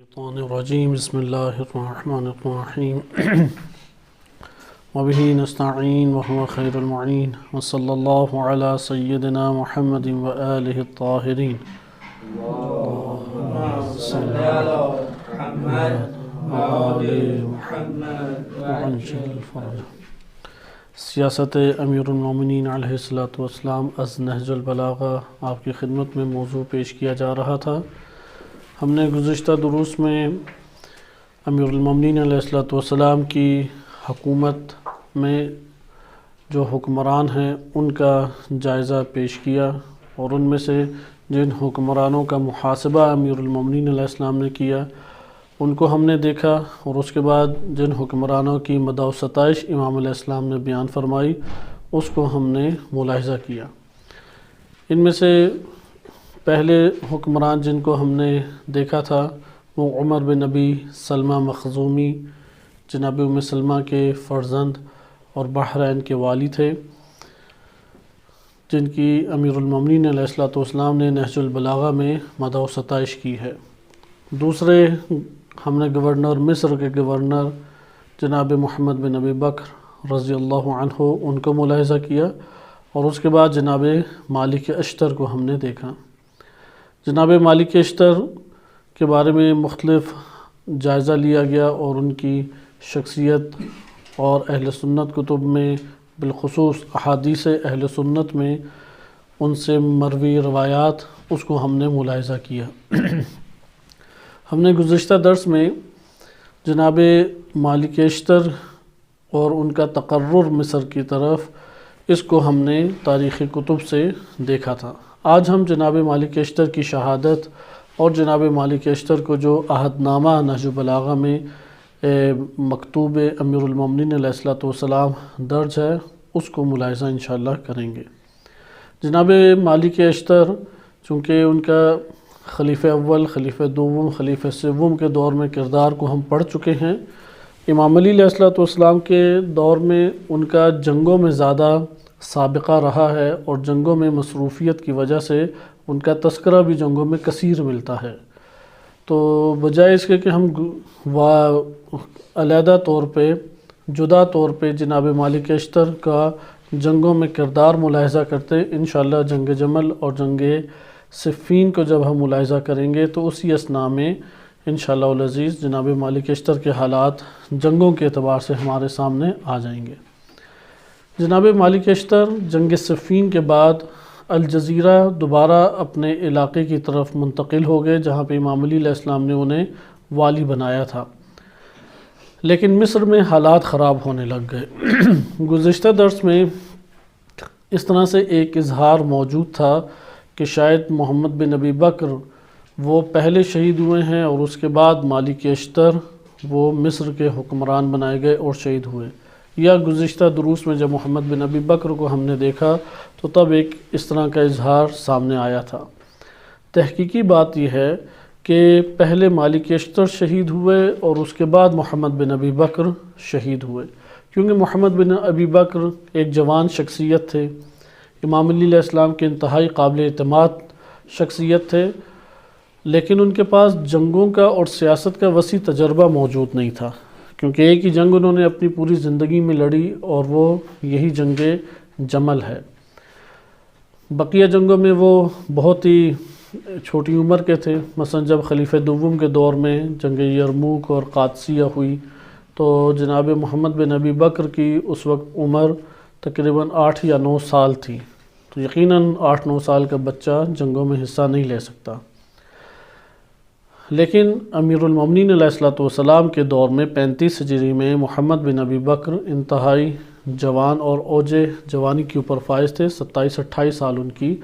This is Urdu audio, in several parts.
الشیطان الرجیم بسم اللہ الرحمن الرحیم وبہ نستعین وهو خیر المعین وصلی اللہ علی سیدنا محمد وآلہ الطاہرین اللہم صلی علی محمد وآل محمد وعجل فرجہ۔ سیاست امیر المومنین علیہ السلام از نہج البلاغہ آپ کی خدمت میں موضوع پیش کیا جا رہا تھا۔ ہم نے گزشتہ دروس میں امیر المومنین علیہ السلام کی حکومت میں جو حکمران ہیں ان کا جائزہ پیش کیا، اور ان میں سے جن حکمرانوں کا محاسبہ امیر المومنین علیہ السلام نے کیا ان کو ہم نے دیکھا، اور اس کے بعد جن حکمرانوں کی مدح و ستائش امام علیہ السلام نے بیان فرمائی اس کو ہم نے ملاحظہ کیا۔ ان میں سے پہلے حکمران جن کو ہم نے دیکھا تھا وہ عمر بن ابی سلمہ مخزومی، جناب ام سلمہ کے فرزند اور بحرین کے والی تھے، جن کی امیر المومنین علیہ السلام نے نہج البلاغہ میں مدح و ستائش کی ہے۔ دوسرے ہم نے گورنر مصر کے گورنر جناب محمد بن ابی بکر رضی اللہ عنہ ان کو ملاحظہ کیا، اور اس کے بعد جناب مالک اشتر کو ہم نے دیکھا۔ جناب مالک اشتر کے بارے میں مختلف جائزہ لیا گیا، اور ان کی شخصیت اور اہل سنت کتب میں بالخصوص احادیث اہل سنت میں ان سے مروی روایات اس کو ہم نے ملاحظہ کیا۔ ہم نے گزشتہ درس میں جناب مالک اشتر اور ان کا تقرر مصر کی طرف اس کو ہم نے تاریخی کتب سے دیکھا تھا۔ آج ہم جناب مالک اشتر کی شہادت اور جناب مالک اشتر کو جو عہد نامہ نہج البلاغہ میں مکتوب امیر المومنین علیہ السلام درج ہے اس کو ملاحظہ انشاءاللہ کریں گے۔ جناب مالک اشتر چونکہ ان کا خلیفہ اول، خلیفہ دوم، خلیفہ سوم کے دور میں کردار کو ہم پڑھ چکے ہیں۔ امام علی علیہ السلام کے دور میں ان کا جنگوں میں زیادہ سابقہ رہا ہے، اور جنگوں میں مصروفیت کی وجہ سے ان کا تذکرہ بھی جنگوں میں کثیر ملتا ہے۔ تو بجائے اس کے کہ ہم علیحدہ طور پہ جدا طور پہ جناب مالک اشتر کا جنگوں میں کردار ملاحظہ کرتے، انشاءاللہ جنگ جمل اور جنگ صفین کو جب ہم ملاحظہ کریں گے تو اسی اثناء میں انشاءاللہ العزیز جناب مالک اشتر کے حالات جنگوں کے اعتبار سے ہمارے سامنے آ جائیں گے۔ جناب مالک اشتر جنگ صفین کے بعد الجزیرہ دوبارہ اپنے علاقے کی طرف منتقل ہو گئے، جہاں پہ امام علی علیہ السلام نے انہیں والی بنایا تھا، لیکن مصر میں حالات خراب ہونے لگ گئے۔ گزشتہ درس میں اس طرح سے ایک اظہار موجود تھا کہ شاید محمد بن ابی بکر وہ پہلے شہید ہوئے ہیں، اور اس کے بعد مالک اشتر وہ مصر کے حکمران بنائے گئے اور شہید ہوئے، یا گزشتہ دروس میں جب محمد بن ابی بکر کو ہم نے دیکھا تو تب ایک اس طرح کا اظہار سامنے آیا تھا۔ تحقیقی بات یہ ہے کہ پہلے مالک اشتر شہید ہوئے اور اس کے بعد محمد بن ابی بکر شہید ہوئے، کیونکہ محمد بن ابی بکر ایک جوان شخصیت تھے، امام علی علیہ السلام کے انتہائی قابل اعتماد شخصیت تھے، لیکن ان کے پاس جنگوں کا اور سیاست کا وسیع تجربہ موجود نہیں تھا، کیونکہ ایک ہی جنگ انہوں نے اپنی پوری زندگی میں لڑی، اور وہ یہی جنگ جمل ہے۔ بقیہ جنگوں میں وہ بہت ہی چھوٹی عمر کے تھے، مثلا جب خلیفہ دوم کے دور میں جنگ یرموک اور قادسیہ ہوئی تو جناب محمد بن ابی بکر کی اس وقت عمر تقریباً 8 یا 9 سال تھی، تو یقیناً 8-9 سال کا بچہ جنگوں میں حصہ نہیں لے سکتا۔ لیکن امیر المومنین علیہ السلام کے دور میں 35 ہجری میں محمد بن ابی بکر انتہائی جوان اور اوج جوانی کے اوپر فائز تھے، 27-28 سال ان کی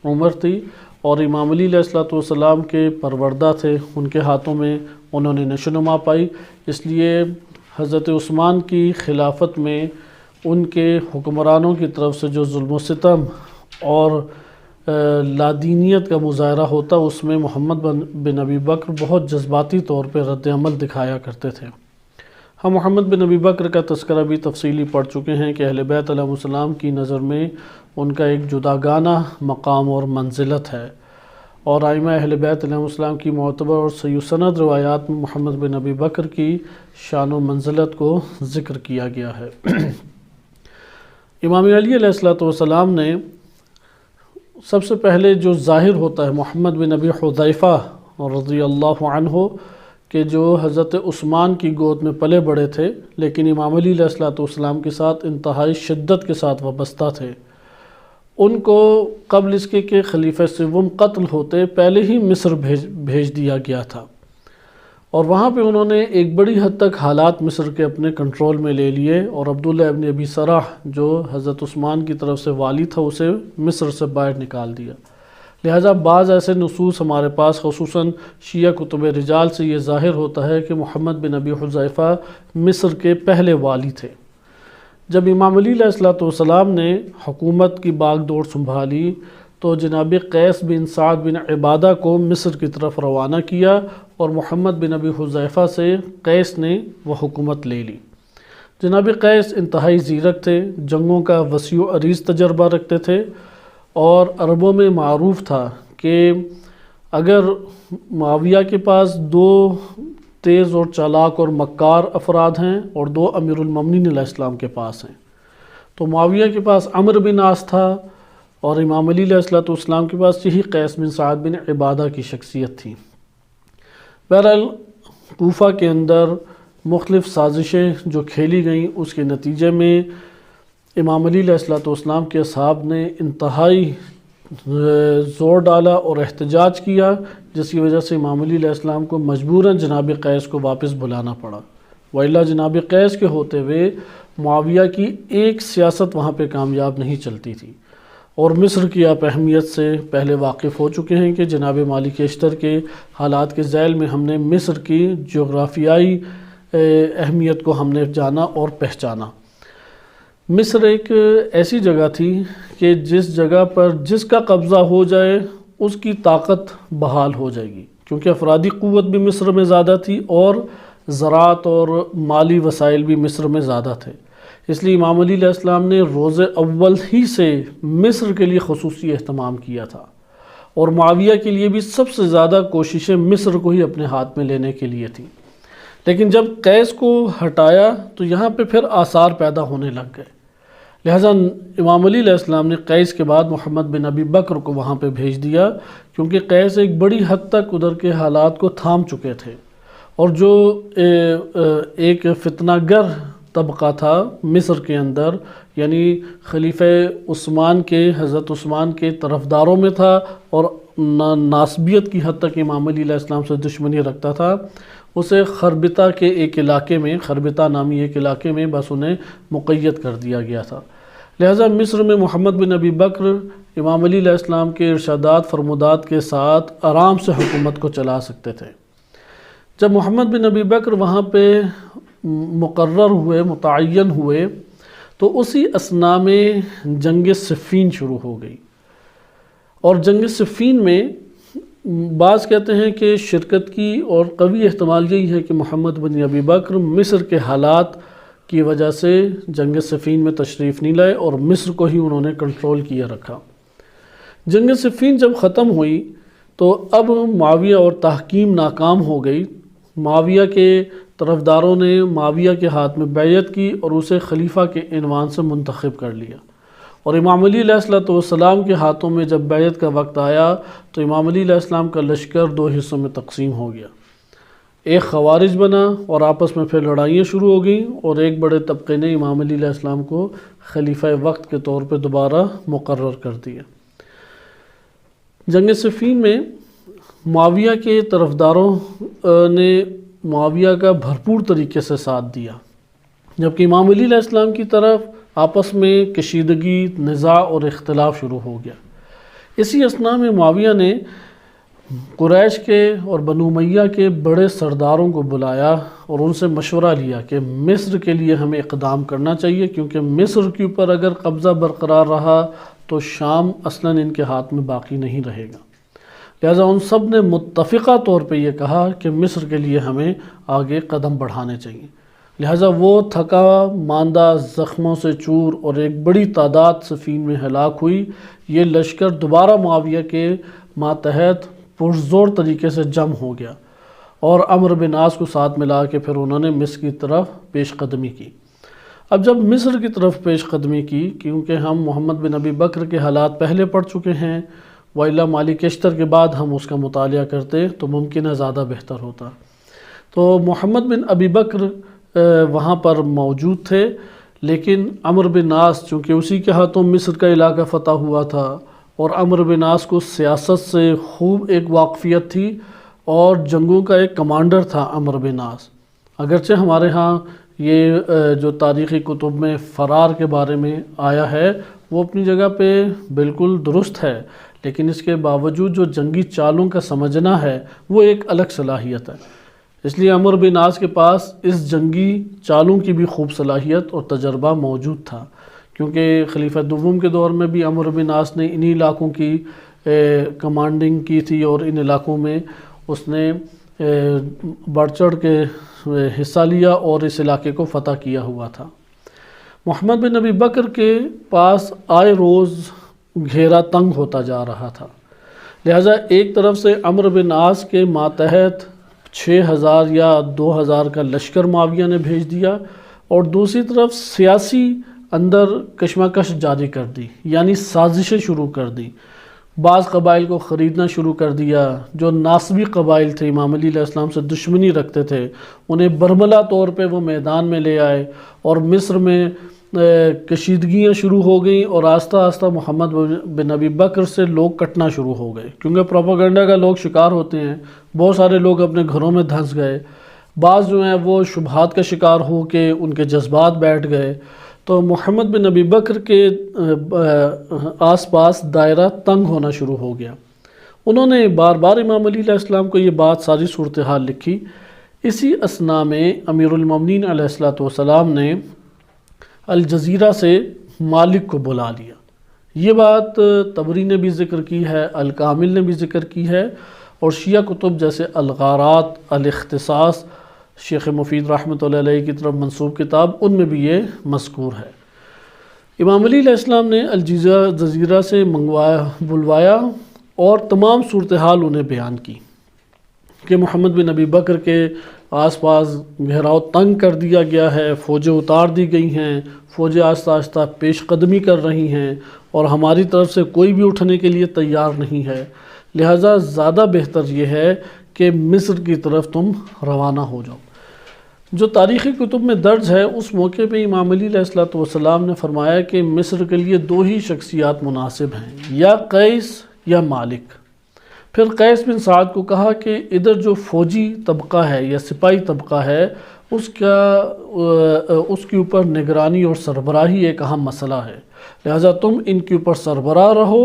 عمر تھی، اور امام علی علیہ السلام کے پروردہ تھے، ان کے ہاتھوں میں انہوں نے نشو و نما پائی، اس لیے حضرت عثمان کی خلافت میں ان کے حکمرانوں کی طرف سے جو ظلم و ستم اور لادینیت کا مظاہرہ ہوتا، اس میں محمد بن ابی بکر بہت جذباتی طور پہ رد عمل دکھایا کرتے تھے۔ ہم محمد بن ابی بکر کا تذکرہ بھی تفصیلی پڑھ چکے ہیں کہ اہل بیت علیہ السلام کی نظر میں ان کا ایک جداگانہ مقام اور منزلت ہے، اور ائمہ اہل بیت علیہم السلام کی معتبر اور صحیح سند روایات میں محمد بن ابی بکر کی شان و منزلت کو ذکر کیا گیا ہے۔ امام علی علیہ السلام نے سب سے پہلے جو ظاہر ہوتا ہے محمد بن ابی حذیفہ رضی اللہ عنہ کہ جو حضرت عثمان کی گود میں پلے بڑے تھے لیکن امام علی علیہ السلام کے ساتھ انتہائی شدت کے ساتھ وابستہ تھے، ان کو قبل اس کے کہ خلیفہ سوم قتل ہوتے پہلے ہی مصر بھیج دیا گیا تھا، اور وہاں پہ انہوں نے ایک بڑی حد تک حالات مصر کے اپنے کنٹرول میں لے لیے، اور عبداللہ ابن ابی سرح جو حضرت عثمان کی طرف سے والی تھا اسے مصر سے باہر نکال دیا۔ لہٰذا بعض ایسے نصوص ہمارے پاس خصوصاً شیعہ کتب رجال سے یہ ظاہر ہوتا ہے کہ محمد بن ابی حذیفہ مصر کے پہلے والی تھے۔ جب امام علی علیہ السلام نے حکومت کی باغ دوڑ سنبھالی تو جناب قیس بن سعد بن عبادہ کو مصر کی طرف روانہ کیا، اور محمد بن ابی حذیفہ سے قیس نے وہ حکومت لے لی۔ جناب قیس انتہائی زیرک تھے، جنگوں کا وسیع و عریض تجربہ رکھتے تھے، اور عربوں میں معروف تھا کہ اگر معاویہ کے پاس 2 تیز اور چالاک اور مکار افراد ہیں اور 2 امیر المومنین علیہ السلام کے پاس ہیں، تو معاویہ کے پاس عمرو بن عاص تھا اور امام علی علیہ السلام کے پاس یہی قیس بن سعد بن عبادہ کی شخصیت تھی۔ بہرحال کوفہ کے اندر مختلف سازشیں جو کھیلی گئیں اس کے نتیجے میں امام علی علیہ السلام کے اصحاب نے انتہائی زور ڈالا اور احتجاج کیا، جس کی وجہ سے امام علی علیہ السلام کو مجبوراً جناب قیس کو واپس بلانا پڑا، وإلا جناب قیس کے ہوتے ہوئے معاویہ کی ایک سیاست وہاں پہ کامیاب نہیں چلتی تھی۔ اور مصر کی آپ اہمیت سے پہلے واقف ہو چکے ہیں کہ جناب مالک اشتر کے حالات کے ذیل میں ہم نے مصر کی جغرافیائی اہمیت کو ہم نے جانا اور پہچانا۔ مصر ایک ایسی جگہ تھی کہ جس جگہ پر جس کا قبضہ ہو جائے اس کی طاقت بحال ہو جائے گی، کیونکہ افرادی قوت بھی مصر میں زیادہ تھی اور زراعت اور مالی وسائل بھی مصر میں زیادہ تھے۔ اس لیے امام علی علیہ السلام نے روز اول ہی سے مصر کے لیے خصوصی اہتمام کیا تھا، اور معاویہ کے لیے بھی سب سے زیادہ کوششیں مصر کو ہی اپنے ہاتھ میں لینے کے لیے تھیں۔ لیکن جب قیس کو ہٹایا تو یہاں پہ پھر آثار پیدا ہونے لگ گئے، لہٰذا امام علی علیہ السلام نے قیس کے بعد محمد بن ابی بکر کو وہاں پہ بھیج دیا، کیونکہ قیس ایک بڑی حد تک ادھر کے حالات کو تھام چکے تھے، اور جو ایک فتنہ گر طبقہ تھا مصر کے اندر، یعنی خلیفہ عثمان کے حضرت عثمان کے طرفداروں میں تھا اور ناسبیت کی حد تک امام علی علیہ السلام سے دشمنی رکھتا تھا، اسے خربطہ کے ایک علاقے میں، خربطہ نامی ایک علاقے میں بس انہیں مقید کر دیا گیا تھا۔ لہٰذا مصر میں محمد بن ابی بکر امام علی علیہ السلام کے ارشادات فرمودات کے ساتھ آرام سے حکومت کو چلا سکتے تھے۔ جب محمد بن ابی بکر وہاں پہ مقرر ہوئے، متعین ہوئے، تو اسی اثناء میں جنگ صفین شروع ہو گئی، اور جنگ صفین میں بعض کہتے ہیں کہ شرکت کی، اور قوی احتمال یہی ہے کہ محمد بن ابی بکر مصر کے حالات کی وجہ سے جنگ صفین میں تشریف نہیں لائے اور مصر کو ہی انہوں نے کنٹرول کیا رکھا۔ جنگ صفین جب ختم ہوئی تو اب معاویہ اور تحکیم ناکام ہو گئی۔ معاویہ کے طرفداروں نے معاویہ کے ہاتھ میں بیعت کی اور اسے خلیفہ کے عنوان سے منتخب کر لیا، اور امام علی علیہ السلام کے ہاتھوں میں جب بیعت کا وقت آیا تو امام علی علیہ السلام کا لشکر 2 حصوں میں تقسیم ہو گیا، ایک خوارج بنا اور آپس میں پھر لڑائیاں شروع ہو گئیں، اور ایک بڑے طبقے نے امام علی علیہ السلام کو خلیفہ وقت کے طور پہ دوبارہ مقرر کر دیا۔ جنگ صفین میں معاویہ کے طرفداروں نے معاویہ کا بھرپور طریقے سے ساتھ دیا، جبکہ امام علی علیہ السلام کی طرف آپس میں کشیدگی، نزاع اور اختلاف شروع ہو گیا۔ اسی اثناء میں معاویہ نے قریش کے اور بنو امیہ کے بڑے سرداروں کو بلایا اور ان سے مشورہ لیا کہ مصر کے لیے ہمیں اقدام کرنا چاہیے، کیونکہ مصر کے اوپر اگر قبضہ برقرار رہا تو شام اصلاً ان کے ہاتھ میں باقی نہیں رہے گا۔ لہٰذا ان سب نے متفقہ طور پہ یہ کہا کہ مصر کے لیے ہمیں آگے قدم بڑھانے چاہیے۔ لہٰذا وہ تھکا ماندہ، زخموں سے چور اور ایک بڑی تعداد صفین میں ہلاک ہوئی۔ یہ لشکر دوبارہ معاویہ کے ماتحت پرزور طریقے سے جم ہو گیا اور عمرو بن عاص کو ساتھ ملا کے پھر انہوں نے مصر کی طرف پیش قدمی کی۔ اب جب مصر کی طرف پیش قدمی کی، کیونکہ ہم محمد بن ابی بکر کے حالات پہلے پڑھ چکے ہیں، وَإِلَّا مالک اشتر کے بعد ہم اس کا مطالعہ کرتے تو ممکن ہے زیادہ بہتر ہوتا۔ تو محمد بن ابی بکر وہاں پر موجود تھے، لیکن عمرو بن عاص چونکہ اسی کے ہاتھوں مصر کا علاقہ فتح ہوا تھا، اور عمرو بن عاص کو سیاست سے خوب ایک واقفیت تھی اور جنگوں کا ایک کمانڈر تھا عمرو بن عاص۔ اگرچہ ہمارے ہاں یہ جو تاریخی کتب میں فرار کے بارے میں آیا ہے وہ اپنی جگہ پہ بالکل درست ہے، لیکن اس کے باوجود جو جنگی چالوں کا سمجھنا ہے وہ ایک الگ صلاحیت ہے۔ اس لیے عمرو بن عاص کے پاس اس جنگی چالوں کی بھی خوب صلاحیت اور تجربہ موجود تھا، کیونکہ خلیفہ دوم کے دور میں بھی عمرو بن عاص نے انہی علاقوں کی کمانڈنگ کی تھی اور ان علاقوں میں اس نے بڑھ چڑھ کے حصہ لیا اور اس علاقے کو فتح کیا ہوا تھا۔ محمد بن ابی بکر کے پاس آئے روز گھیرا تنگ ہوتا جا رہا تھا، لہٰذا ایک طرف سے عمرو بن عاص کے ماتحت 6000 یا 2000 کا لشکر معاویہ نے بھیج دیا، اور دوسری طرف سیاسی اندر کشمکش جاری کر دی، یعنی سازشیں شروع کر دی۔ بعض قبائل کو خریدنا شروع کر دیا، جو ناصبی قبائل تھے امام علی علیہ السلام سے دشمنی رکھتے تھے، انہیں برملا طور پہ وہ میدان میں لے آئے، اور مصر میں کشیدگیاں شروع ہو گئیں، اور آہستہ آہستہ محمد بن ابی بکر سے لوگ کٹنا شروع ہو گئے، کیونکہ پروپیگنڈا کا لوگ شکار ہوتے ہیں۔ بہت سارے لوگ اپنے گھروں میں دھنس گئے، بعض جو ہیں وہ شبہات کا شکار ہو کے ان کے جذبات بیٹھ گئے، تو محمد بن ابی بکر کے آس پاس دائرہ تنگ ہونا شروع ہو گیا۔ انہوں نے بار بار امام علی علیہ السلام کو یہ بات ساری صورتحال لکھی۔ اسی اثناء میں امیر المومنین علیہ السلام نے الجزیرہ سے مالک کو بلا لیا۔ یہ بات طبری نے بھی ذکر کی ہے، الکامل نے بھی ذکر کی ہے، اور شیعہ کتب جیسے الغارات، الاختصاص، شیخ مفید رحمۃ اللہ علیہ کی طرف منسوب کتاب، ان میں بھی یہ مذکور ہے۔ امام علی علیہ السلام نے الجزیرہ سے بلوایا اور تمام صورتحال انہیں بیان کی کہ محمد بن ابی بکر کے آس پاس گھیراؤ تنگ کر دیا گیا ہے، فوجیں اتار دی گئی ہیں، فوجیں آہستہ آہستہ پیش قدمی کر رہی ہیں، اور ہماری طرف سے کوئی بھی اٹھنے کے لیے تیار نہیں ہے، لہٰذا زیادہ بہتر یہ ہے کہ مصر کی طرف تم روانہ ہو جاؤ۔ جو تاریخی کتب میں درج ہے، اس موقع پہ امام علی علیہ السلام نے فرمایا کہ مصر کے لیے 2 ہی شخصیات مناسب ہیں، یا قیس یا مالک۔ پھر قیس بن سعد کو کہا کہ ادھر جو فوجی طبقہ ہے یا سپاہی طبقہ ہے، اس کے اوپر نگرانی اور سربراہی ایک اہم مسئلہ ہے، لہٰذا تم ان کے اوپر سربراہ رہو،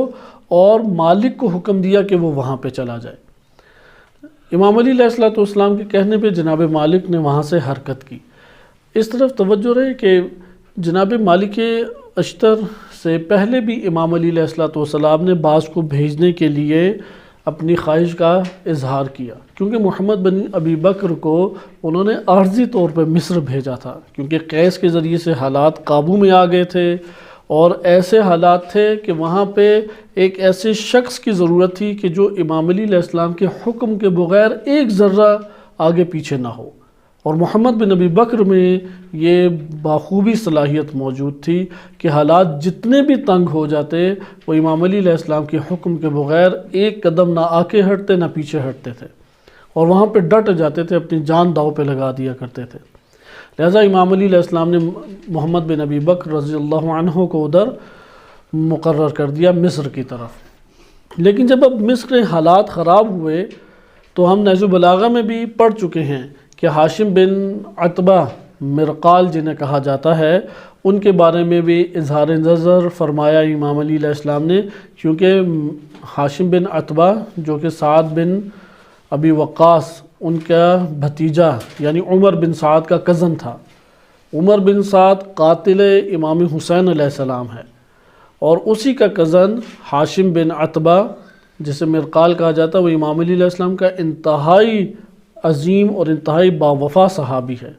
اور مالک کو حکم دیا کہ وہ وہاں پہ چلا جائے۔ امام علی علیہ السلام کے کہنے پہ جناب مالک نے وہاں سے حرکت کی۔ اس طرف توجہ رہے کہ جناب مالک اشتر سے پہلے بھی امام علی علیہ السلام نے بعض کو بھیجنے کے لیے اپنی خواہش کا اظہار کیا، کیونکہ محمد بن ابی بکر کو انہوں نے عارضی طور پہ مصر بھیجا تھا، کیونکہ قیس کے ذریعے سے حالات قابو میں آ گئے تھے، اور ایسے حالات تھے کہ وہاں پہ ایک ایسے شخص کی ضرورت تھی کہ جو امام علی علیہ السلام کے حکم کے بغیر ایک ذرہ آگے پیچھے نہ ہو، اور محمد بن ابی بکر میں یہ بخوبی صلاحیت موجود تھی کہ حالات جتنے بھی تنگ ہو جاتے وہ امام علی علیہ السلام کے حکم کے بغیر ایک قدم نہ آگے ہٹتے نہ پیچھے ہٹتے تھے، اور وہاں پہ ڈٹ جاتے تھے، اپنی جان داؤ پہ لگا دیا کرتے تھے۔ لہٰذا امام علی علیہ السلام نے محمد بن ابی بکر رضی اللہ عنہ کو ادھر مقرر کر دیا مصر کی طرف۔ لیکن جب اب مصر کے حالات خراب ہوئے تو ہم نہج البلاغہ میں بھی پڑھ چکے ہیں کہ ہاشم بن عتبہ مرقال جنہیں کہا جاتا ہے، ان کے بارے میں بھی اظہار نظر فرمایا امام علی علیہ السلام نے، کیونکہ ہاشم بن عتبہ جو کہ سعد بن ابی وقاص ان کا بھتیجا یعنی عمر بن سعد کا کزن تھا۔ عمر بن سعد قاتل امام حسین علیہ السلام ہے، اور اسی کا کزن ہاشم بن عتبہ جسے مرقال کہا جاتا ہے، وہ امام علی علیہ السلام کا انتہائی عظیم اور انتہائی باوفا صحابی ہے،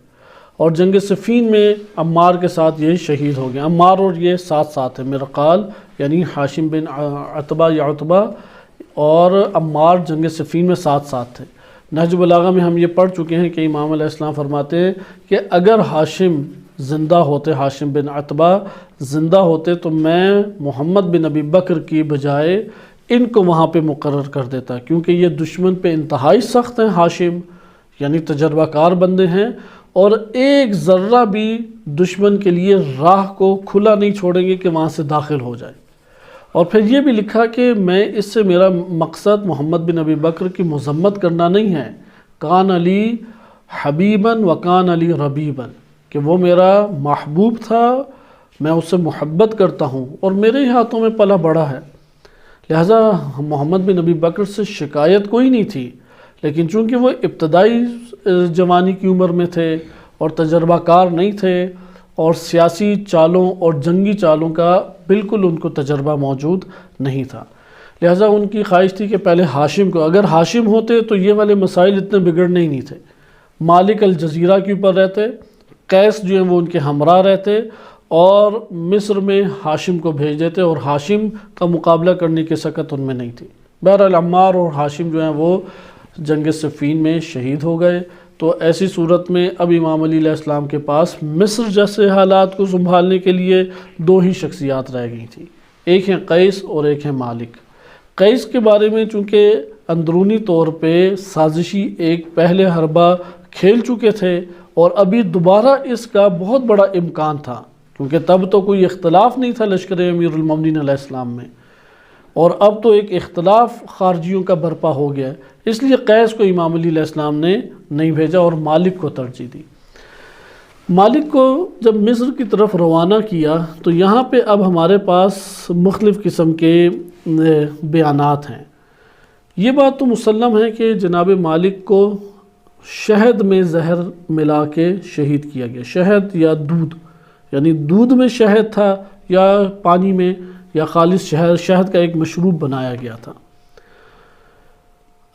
اور جنگ صفین میں عمار کے ساتھ یہ شہید ہو گیا۔ عمار اور یہ ساتھ ساتھ ہے، مرقال یعنی ہاشم بن عتبہ یا عتبہ اور عمار جنگ صفین میں ساتھ ساتھ تھے۔ نہج بلاغہ میں ہم یہ پڑھ چکے ہیں کہ امام علیہ السلام فرماتے ہیں کہ اگر ہاشم زندہ ہوتے، ہاشم بن عتبہ زندہ ہوتے تو میں محمد بن ابی بکر کی بجائے ان کو وہاں پہ مقرر کر دیتا، کیونکہ یہ دشمن پہ انتہائی سخت ہیں۔ ہاشم یعنی تجربہ کار بندے ہیں، اور ایک ذرہ بھی دشمن کے لیے راہ کو کھلا نہیں چھوڑیں گے کہ وہاں سے داخل ہو جائے۔ اور پھر یہ بھی لکھا کہ میں اس سے میرا مقصد محمد بن ابی بکر کی مذمت کرنا نہیں ہے، کان علی حبیباً وکان علی ربیباً، کہ وہ میرا محبوب تھا، میں اس سے محبت کرتا ہوں اور میرے ہی ہاتھوں میں پلا بڑا ہے، لہٰذا محمد بن ابی بکر سے شکایت کوئی نہیں تھی۔ لیکن چونکہ وہ ابتدائی جوانی کی عمر میں تھے اور تجربہ کار نہیں تھے، اور سیاسی چالوں اور جنگی چالوں کا بالکل ان کو تجربہ موجود نہیں تھا، لہٰذا ان کی خواہش تھی کہ پہلے ہاشم کو، اگر ہاشم ہوتے تو یہ والے مسائل اتنے بگڑنے ہی نہیں تھے۔ مالک الجزیرہ کے اوپر رہتے، قیس جو ہیں وہ ان کے ہمراہ رہتے، اور مصر میں ہاشم کو بھیج دیتے، اور ہاشم کا مقابلہ کرنے کی سکت ان میں نہیں تھی۔ بہرحال عمار اور ہاشم جو ہیں وہ جنگ صفین میں شہید ہو گئے۔ تو ایسی صورت میں اب امام علی علیہ السلام کے پاس مصر جیسے حالات کو سنبھالنے کے لیے دو ہی شخصیات رہ گئی تھیں، ایک ہیں قیس اور ایک ہیں مالک۔ قیس کے بارے میں چونکہ اندرونی طور پہ سازشی ایک پہلے حربہ کھیل چکے تھے، اور ابھی دوبارہ اس کا بہت بڑا امکان تھا، کیونکہ تب تو کوئی اختلاف نہیں تھا لشکر امیر المومنین علیہ السلام میں، اور اب تو ایک اختلاف خارجیوں کا برپا ہو گیا، اس لیے قیس کو امام علی علیہ السلام نے نہیں بھیجا اور مالک کو ترجیح دی۔ مالک کو جب مصر کی طرف روانہ کیا تو یہاں پہ اب ہمارے پاس مختلف قسم کے بیانات ہیں۔ یہ بات تو مسلم ہے کہ جناب مالک کو شہد میں زہر ملا کے شہید کیا گیا، شہد یا دودھ، یعنی دودھ میں شہد تھا یا پانی میں یا خالص شہد کا ایک مشروب بنایا گیا تھا۔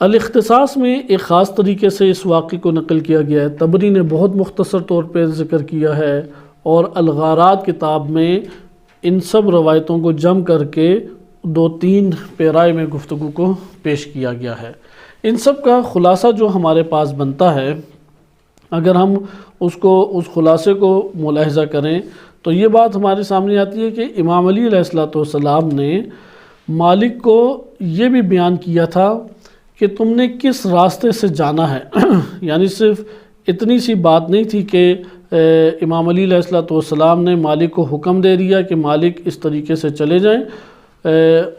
الاختصاص میں ایک خاص طریقے سے اس واقعے کو نقل کیا گیا ہے، طبری نے بہت مختصر طور پہ ذکر کیا ہے، اور الغارات کتاب میں ان سب روایتوں کو جمع کر کے 2-3 پیرائے میں گفتگو کو پیش کیا گیا ہے۔ ان سب کا خلاصہ جو ہمارے پاس بنتا ہے، اگر ہم اس خلاصے کو ملاحظہ کریں تو یہ بات ہمارے سامنے آتی ہے کہ امام علی علیہ السلام نے مالک کو یہ بھی بیان کیا تھا کہ تم نے کس راستے سے جانا ہے، یعنی صرف اتنی سی بات نہیں تھی کہ امام علی علیہ السلام نے مالک کو حکم دے دیا کہ مالک اس طریقے سے چلے جائیں،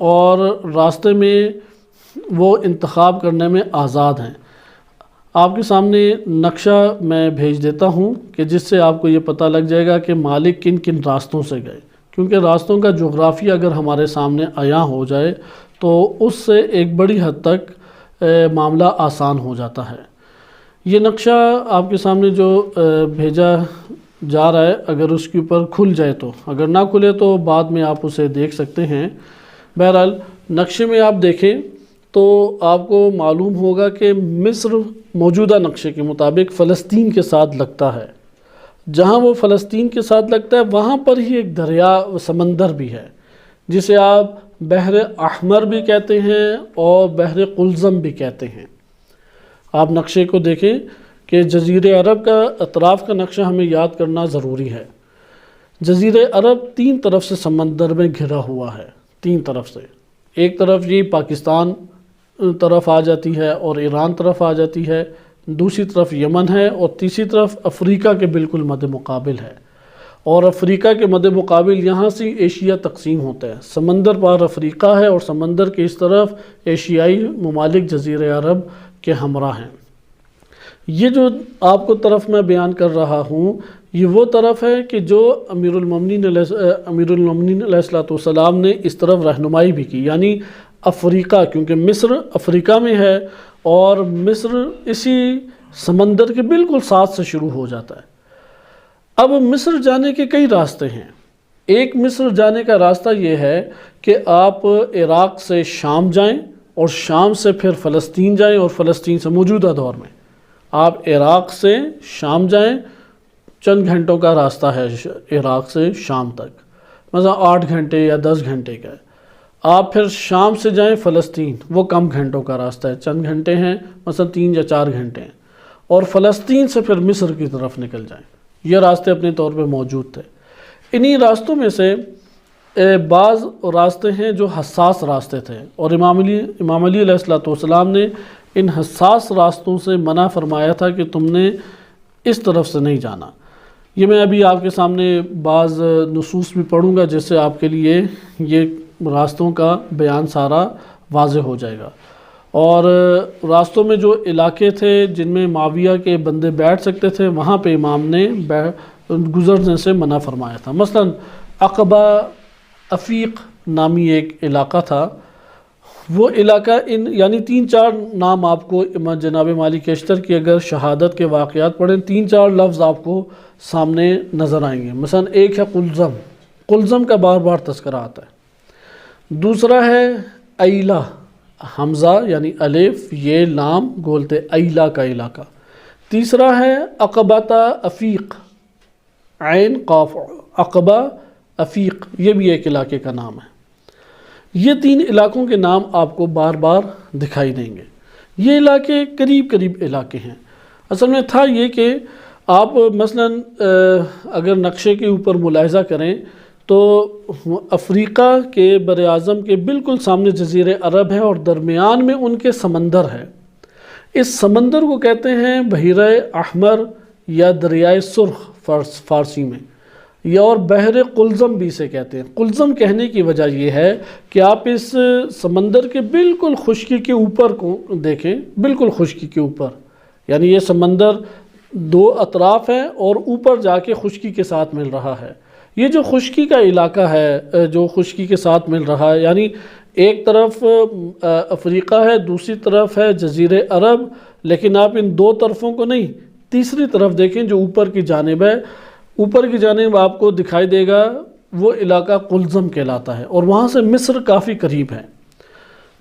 اور راستے میں وہ انتخاب کرنے میں آزاد ہیں۔ آپ کے سامنے نقشہ میں بھیج دیتا ہوں کہ جس سے آپ کو یہ پتہ لگ جائے گا کہ مالک کن کن راستوں سے گئے، کیونکہ راستوں کا جغرافیہ اگر ہمارے سامنے عیاں ہو جائے تو اس سے ایک بڑی حد تک معاملہ آسان ہو جاتا ہے۔ یہ نقشہ آپ کے سامنے جو بھیجا جا رہا ہے، اگر اس کے اوپر کھل جائے تو، اگر نہ کھلے تو بعد میں آپ اسے دیکھ سکتے ہیں۔ بہرحال نقشے میں آپ دیکھیں تو آپ کو معلوم ہوگا کہ مصر موجودہ نقشے کے مطابق فلسطین کے ساتھ لگتا ہے، جہاں وہ فلسطین کے ساتھ لگتا ہے وہاں پر ہی ایک دریا سمندر بھی ہے، جسے آپ بحر احمر بھی کہتے ہیں اور بحر قلزم بھی کہتے ہیں۔ آپ نقشے کو دیکھیں کہ جزیرہ عرب کا اطراف کا نقشہ ہمیں یاد کرنا ضروری ہے۔ جزیرہ عرب 3 طرف سے سمندر میں گھرا ہوا ہے، 3 طرف سے، ایک طرف یہ پاکستان طرف آ جاتی ہے اور ایران طرف آ جاتی ہے، دوسری طرف یمن ہے، اور تیسری طرف افریقہ کے بالکل مد مقابل ہے، اور افریقہ کے مد مقابل یہاں سے ایشیا تقسیم ہوتا ہے، سمندر پار افریقہ ہے اور سمندر کے اس طرف ایشیائی ممالک جزیرہ عرب کے ہمراہ ہیں۔ یہ جو آپ کو طرف میں بیان کر رہا ہوں یہ وہ طرف ہے کہ جو امیر المومنین علیہ السلام نے اس طرف رہنمائی بھی کی، یعنی افریقہ، کیونکہ مصر افریقہ میں ہے اور مصر اسی سمندر کے بالکل ساتھ سے شروع ہو جاتا ہے۔ اب مصر جانے کے کئی راستے ہیں۔ ایک مصر جانے کا راستہ یہ ہے کہ آپ عراق سے شام جائیں اور شام سے پھر فلسطین جائیں، اور فلسطین سے موجودہ دور میں آپ عراق سے شام جائیں، چند گھنٹوں کا راستہ ہے عراق سے شام تک، مثلا 8 گھنٹے یا 10 گھنٹے کا ہے۔ آپ پھر شام سے جائیں فلسطین، وہ کم گھنٹوں کا راستہ ہے، چند گھنٹے ہیں، مثلا 3 یا 4 گھنٹے ہیں، اور فلسطین سے پھر مصر کی طرف نکل جائیں۔ یہ راستے اپنے طور پہ موجود تھے۔ انہی راستوں میں سے بعض راستے ہیں جو حساس راستے تھے، اور امام علی علیہ السلام نے ان حساس راستوں سے منع فرمایا تھا کہ تم نے اس طرف سے نہیں جانا۔ یہ میں ابھی آپ کے سامنے بعض نصوص بھی پڑھوں گا جس سے آپ کے لیے یہ راستوں کا بیان سارا واضح ہو جائے گا۔ اور راستوں میں جو علاقے تھے جن میں معاویہ کے بندے بیٹھ سکتے تھے، وہاں پہ امام نے گزرنے سے منع فرمایا تھا۔ مثلا عقبہ عفیق نامی ایک علاقہ تھا، وہ علاقہ یعنی 3-4 نام آپ کو جناب مالک اشتر کی اگر شہادت کے واقعات پڑھیں 3-4 لفظ آپ کو سامنے نظر آئیں گے۔ مثلا ایک ہے قلزم، قلزم کا بار بار تذکرہ آتا ہے۔ دوسرا ہے ایلہ، حمزہ یعنی الف یہ لام گولتے ایلہ کا علاقہ۔ تیسرا ہے عقبہ عفیق، عین قاف عقبہ عفیق، یہ بھی ایک علاقے کا نام ہے۔ یہ 3 علاقوں کے نام آپ کو بار بار دکھائی دیں گے۔ یہ علاقے قریب قریب علاقے ہیں۔ اصل میں تھا یہ کہ آپ مثلا اگر نقشے کے اوپر ملاحظہ کریں تو افریقہ کے بر اعظم کے بالکل سامنے جزیرہ عرب ہے، اور درمیان میں ان کے سمندر ہے۔ اس سمندر کو کہتے ہیں بحیرہ احمر یا دریائے سرخ فارسی میں، یا اور بحر قلزم بھی اسے کہتے ہیں۔ قلزم کہنے کی وجہ یہ ہے کہ آپ اس سمندر کے بالکل خشکی کے اوپر کو دیکھیں، بالکل خشکی کے اوپر، یعنی یہ سمندر 2 اطراف ہیں اور اوپر جا کے خشکی کے ساتھ مل رہا ہے۔ یہ جو خشکی کا علاقہ ہے جو خشکی کے ساتھ مل رہا ہے، یعنی ایک طرف افریقہ ہے، دوسری طرف ہے جزیرہ عرب، لیکن آپ ان 2 طرفوں کو نہیں، تیسری طرف دیکھیں جو اوپر کی جانب ہے، اوپر کی جانب آپ کو دکھائی دے گا وہ علاقہ قلزم کہلاتا ہے، اور وہاں سے مصر کافی قریب ہے۔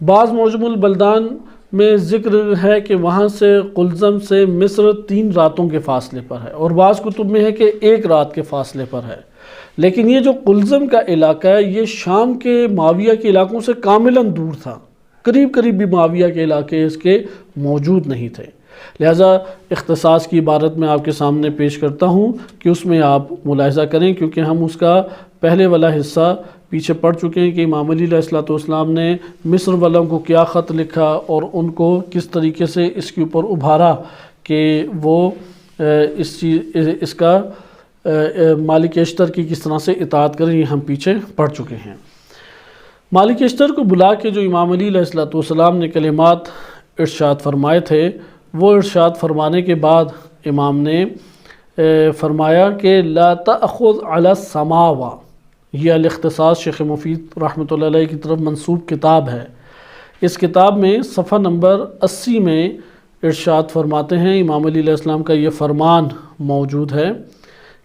بعض معجم البلدان میں ذکر ہے کہ وہاں سے قلزم سے مصر 3 راتوں کے فاصلے پر ہے، اور بعض کتب میں ہے کہ 1 رات کے فاصلے پر ہے۔ لیکن یہ جو قلزم کا علاقہ ہے یہ شام کے معاویہ کے علاقوں سے کاملاً دور تھا، قریب قریب بھی معاویہ کے علاقے اس کے موجود نہیں تھے۔ لہٰذا اختصاص کی عبارت میں آپ کے سامنے پیش کرتا ہوں کہ اس میں آپ ملاحظہ کریں، کیونکہ ہم اس کا پہلے والا حصہ پیچھے پڑھ چکے ہیں کہ امام علی علیہ السلام نے مصر والوں کو کیا خط لکھا اور ان کو کس طریقے سے اس کے اوپر ابھارا کہ وہ اس کا مالک اشتر کی کس طرح سے اطاعت کریں، یہ ہم پیچھے پڑھ چکے ہیں۔ مالک اشتر کو بلا کے جو امام علی علیہ السلام نے کلمات ارشاد فرمائے تھے، وہ ارشاد فرمانے کے بعد امام نے فرمایا کہ لا تأخذ علی السماوہ، یہ الاختصاص شیخ مفید رحمۃ اللہ علیہ کی طرف منسوب کتاب ہے۔ اس کتاب میں صفحہ نمبر 80 میں ارشاد فرماتے ہیں، امام علی علیہ السلام کا یہ فرمان موجود ہے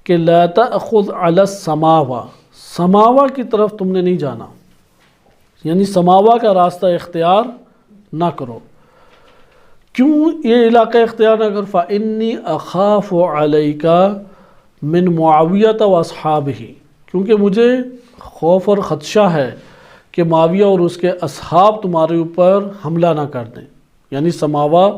کہ لا تأخذ علی السماوہ، سماوہ کی طرف تم نے نہیں جانا، یعنی سماوہ کا راستہ اختیار نہ کرو۔ کیوں یہ علاقہ اختیار نہ کر؟ فَإِنِّي أَخَافُ عَلَيْكَ مِن مُعَاوِيَةَ وَأَصْحَابِهِ، کیونکہ مجھے خوف اور خدشہ ہے کہ معاویہ اور اس کے اصحاب تمہارے اوپر حملہ نہ کر دیں۔ یعنی سماوا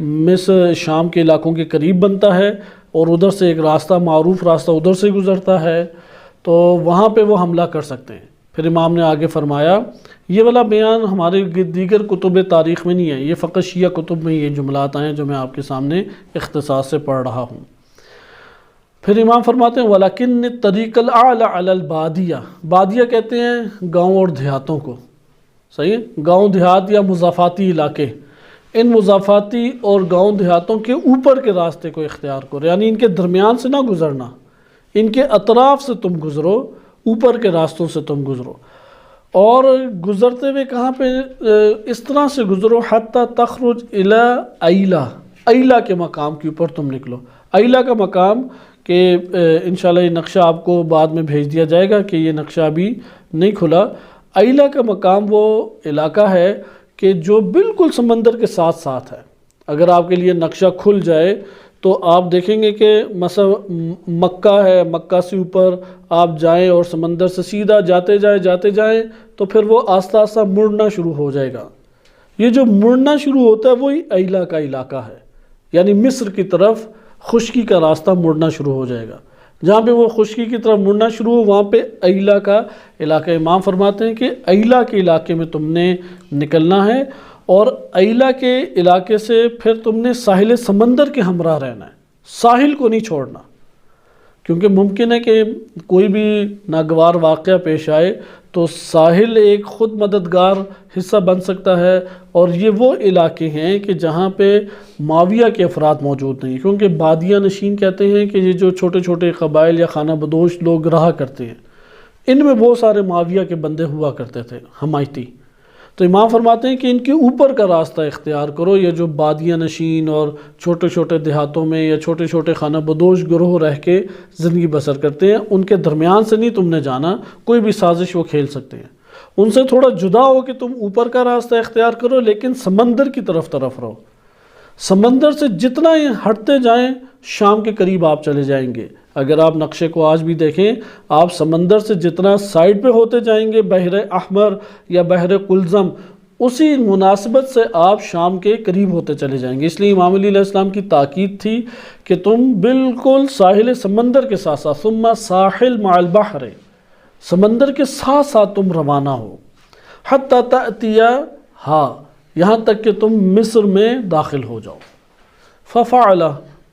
مصر شام کے علاقوں کے قریب بنتا ہے، اور ادھر سے ایک راستہ معروف راستہ ادھر سے گزرتا ہے، تو وہاں پہ وہ حملہ کر سکتے ہیں۔ پھر امام نے آگے فرمایا، یہ والا بیان ہمارے دیگر کتب تاریخ میں نہیں ہے، یہ فقط شیعہ کتب میں یہ جملات آئے ہیں جو میں آپ کے سامنے اختصاص سے پڑھ رہا ہوں۔ پھر امام فرماتے ہیں وَلَكِنِّ الطَّرِيقَ الْأَعْلَى عَلَى الْبَادِيَةِ، بادیہ کہتے ہیں گاؤں اور دیہاتوں کو، صحیح ہے، گاؤں دیہات یا مضافاتی علاقے، ان مضافاتی اور گاؤں دیہاتوں کے اوپر کے راستے کو اختیار کرو، یعنی ان کے درمیان سے نہ گزرنا، ان کے اطراف سے تم گزرو، اوپر کے راستوں سے تم گزرو، اور گزرتے ہوئے کہاں پہ اس طرح سے گزرو حتی تخرج الی ایلہ، ایلہ کے مقام کے اوپر تم نکلو۔ ایلہ کا مقام کہ انشاءاللہ یہ نقشہ آپ کو بعد میں بھیج دیا جائے گا کہ یہ نقشہ ابھی نہیں کھلا۔ ایلہ کا مقام وہ علاقہ ہے کہ جو بالکل سمندر کے ساتھ ساتھ ہے۔ اگر آپ کے لیے نقشہ کھل جائے تو آپ دیکھیں گے کہ مثلا مکہ ہے، مکہ سے اوپر آپ جائیں اور سمندر سے سیدھا جاتے جائیں تو پھر وہ آہستہ آہستہ مڑنا شروع ہو جائے گا۔ یہ جو مڑنا شروع ہوتا ہے وہی ایلا کا علاقہ ہے، یعنی مصر کی طرف خشکی کا راستہ مڑنا شروع ہو جائے گا۔ جہاں پہ وہ خشکی کی طرف مڑنا شروع ہو وہاں پہ ایلا کا علاقہ، امام فرماتے ہیں کہ ایلا کے علاقے میں تم نے نکلنا ہے، اور ایلا کے علاقے سے پھر تم نے ساحل سمندر کے ہمراہ رہنا ہے، ساحل کو نہیں چھوڑنا، کیونکہ ممکن ہے کہ کوئی بھی ناگوار واقعہ پیش آئے تو ساحل ایک خود مددگار حصہ بن سکتا ہے، اور یہ وہ علاقے ہیں کہ جہاں پہ معاویہ کے افراد موجود نہیں، کیونکہ بادیہ نشین کہتے ہیں کہ یہ جو چھوٹے چھوٹے قبائل یا خانہ بدوش لوگ رہا کرتے ہیں، ان میں بہت سارے معاویہ کے بندے ہوا کرتے تھے حمایتی۔ تو امام فرماتے ہیں کہ ان کے اوپر کا راستہ اختیار کرو، یہ جو بادیہ نشین اور چھوٹے چھوٹے دیہاتوں میں یا چھوٹے چھوٹے خانہ بدوش گروہ رہ کے زندگی بسر کرتے ہیں، ان کے درمیان سے نہیں تم نے جانا، کوئی بھی سازش وہ کھیل سکتے ہیں، ان سے تھوڑا جدا ہو کہ تم اوپر کا راستہ اختیار کرو، لیکن سمندر کی طرف رہو۔ سمندر سے جتنا ہٹتے جائیں شام کے قریب آپ چلے جائیں گے۔ اگر آپ نقشے کو آج بھی دیکھیں، آپ سمندر سے جتنا سائڈ پہ ہوتے جائیں گے بحر احمر یا بحر قلزم، اسی مناسبت سے آپ شام کے قریب ہوتے چلے جائیں گے۔ اس لیے امام علی علیہ السلام کی تاکید تھی کہ تم بالکل ساحل سمندر کے ساتھ ساتھ ثم ساحل مع البحر، سمندر کے ساتھ ساتھ تم روانہ ہو، حتی تأتیا ہا، یہاں تک کہ تم مصر میں داخل ہو جاؤ۔ ففعل،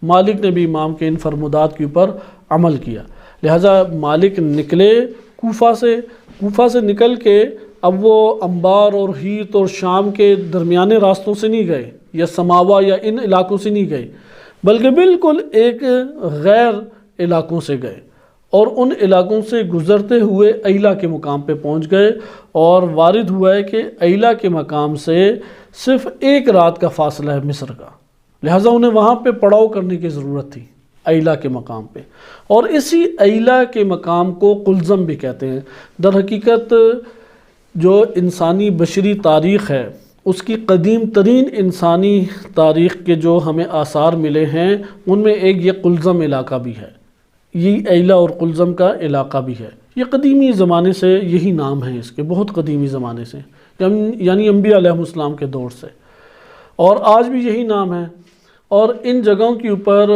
مالک نے بھی امام کے ان فرمودات کے اوپر عمل کیا، لہٰذا مالک نکلے کوفہ سے نکل کے اب وہ انبار اور ہیت اور شام کے درمیانے راستوں سے نہیں گئے یا سماوا یا ان علاقوں سے نہیں گئے، بلکہ بالکل ایک غیر علاقوں سے گئے، اور ان علاقوں سے گزرتے ہوئے ایلا کے مقام پہ پہنچ گئے، اور وارد ہوا ہے کہ ایلا کے مقام سے صرف ایک رات کا فاصلہ ہے مصر کا، لہٰذا انہیں وہاں پہ پڑاؤ کرنے کی ضرورت تھی ایلا کے مقام پہ، اور اسی ایلا کے مقام کو قلزم بھی کہتے ہیں۔ در حقیقت جو انسانی بشری تاریخ ہے اس کی قدیم ترین انسانی تاریخ کے جو ہمیں آثار ملے ہیں ان میں ایک یہ قلزم علاقہ بھی ہے، یہ ایلا اور قلزم کا علاقہ بھی ہے۔ یہ قدیمی زمانے سے یہی نام ہے اس کے، بہت قدیمی زمانے سے، یعنی انبیاء علیہ السلام کے دور سے، اور آج بھی یہی نام ہے۔ اور ان جگہوں کے اوپر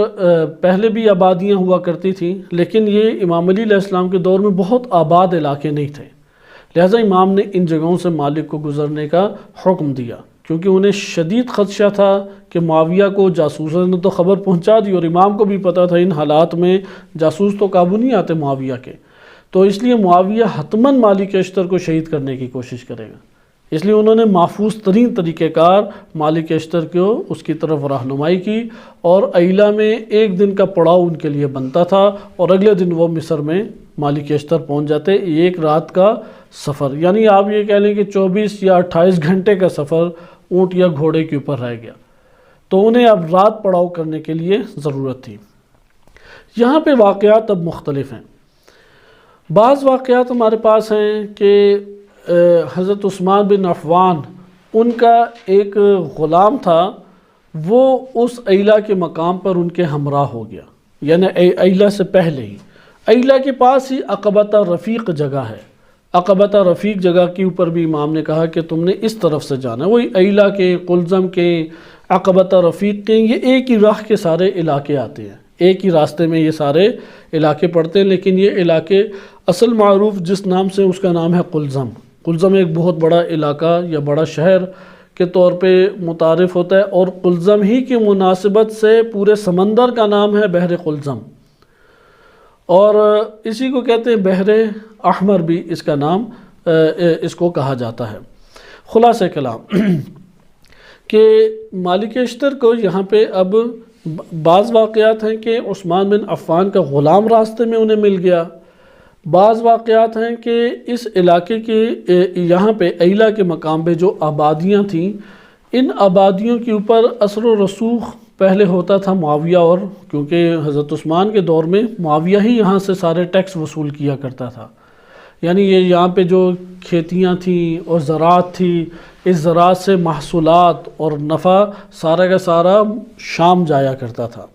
پہلے بھی آبادیاں ہوا کرتی تھیں، لیکن یہ امام علی علیہ السلام کے دور میں بہت آباد علاقے نہیں تھے، لہٰذا امام نے ان جگہوں سے مالک کو گزرنے کا حکم دیا، کیونکہ انہیں شدید خدشہ تھا کہ معاویہ کو جاسوسوں نے تو خبر پہنچا دی، اور امام کو بھی پتہ تھا ان حالات میں جاسوس تو قابو نہیں آتے معاویہ کے، تو اس لیے معاویہ حتماً مالک اشتر کو شہید کرنے کی کوشش کرے گا، اس لیے انہوں نے محفوظ ترین طریقہ کار مالک اشتر کو اس کی طرف رہنمائی کی، اور ایلا میں ایک دن کا پڑاؤ ان کے لیے بنتا تھا، اور اگلے دن وہ مصر میں مالک اشتر پہنچ جاتے۔ ایک رات کا سفر، یعنی آپ یہ کہہ لیں کہ 24 یا 28 گھنٹے کا سفر اونٹ یا گھوڑے کے اوپر رہ گیا، تو انہیں اب رات پڑاؤ کرنے کے لیے ضرورت تھی۔ یہاں پہ واقعات اب مختلف ہیں۔ بعض واقعات ہمارے پاس ہیں کہ حضرت عثمان بن عفان، ان کا ایک غلام تھا، وہ اس ایلا کے مقام پر ان کے ہمراہ ہو گیا، یعنی ایلا سے پہلے ہی، ایلا کے پاس ہی عقبۃ رفیق جگہ ہے، عقبۃ رفیق جگہ کے اوپر بھی امام نے کہا کہ تم نے اس طرف سے جانا ہے، وہی ایلا کے، قلزم کے، عقبۃ رفیق کے، یہ ایک ہی راہ کے سارے علاقے آتے ہیں، ایک ہی راستے میں یہ سارے علاقے پڑتے ہیں، لیکن یہ علاقے اصل معروف جس نام سے اس کا نام ہے قلزم۔ قلزم ایک بہت بڑا علاقہ یا بڑا شہر کے طور پہ متعارف ہوتا ہے، اور قلزم ہی کی مناسبت سے پورے سمندر کا نام ہے بحر قلزم، اور اسی کو کہتے ہیں بحر احمر بھی اس کا نام اس کو کہا جاتا ہے۔ خلاصہ کلام کہ مالک اشتر کو یہاں پہ اب بعض واقعات ہیں کہ عثمان بن عفان کا غلام راستے میں انہیں مل گیا، بعض واقعات ہیں کہ اس علاقے کے یہاں پہ ایلا کے مقام پہ جو آبادیاں تھیں، ان آبادیوں کے اوپر اثر و رسوخ پہلے ہوتا تھا معاویہ، اور کیونکہ حضرت عثمان کے دور میں معاویہ ہی یہاں سے سارے ٹیکس وصول کیا کرتا تھا، یعنی یہ یہاں پہ جو کھیتیاں تھیں اور زراعت تھی، اس زراعت سے محصولات اور نفع سارا کا سارا شام جایا کرتا تھا،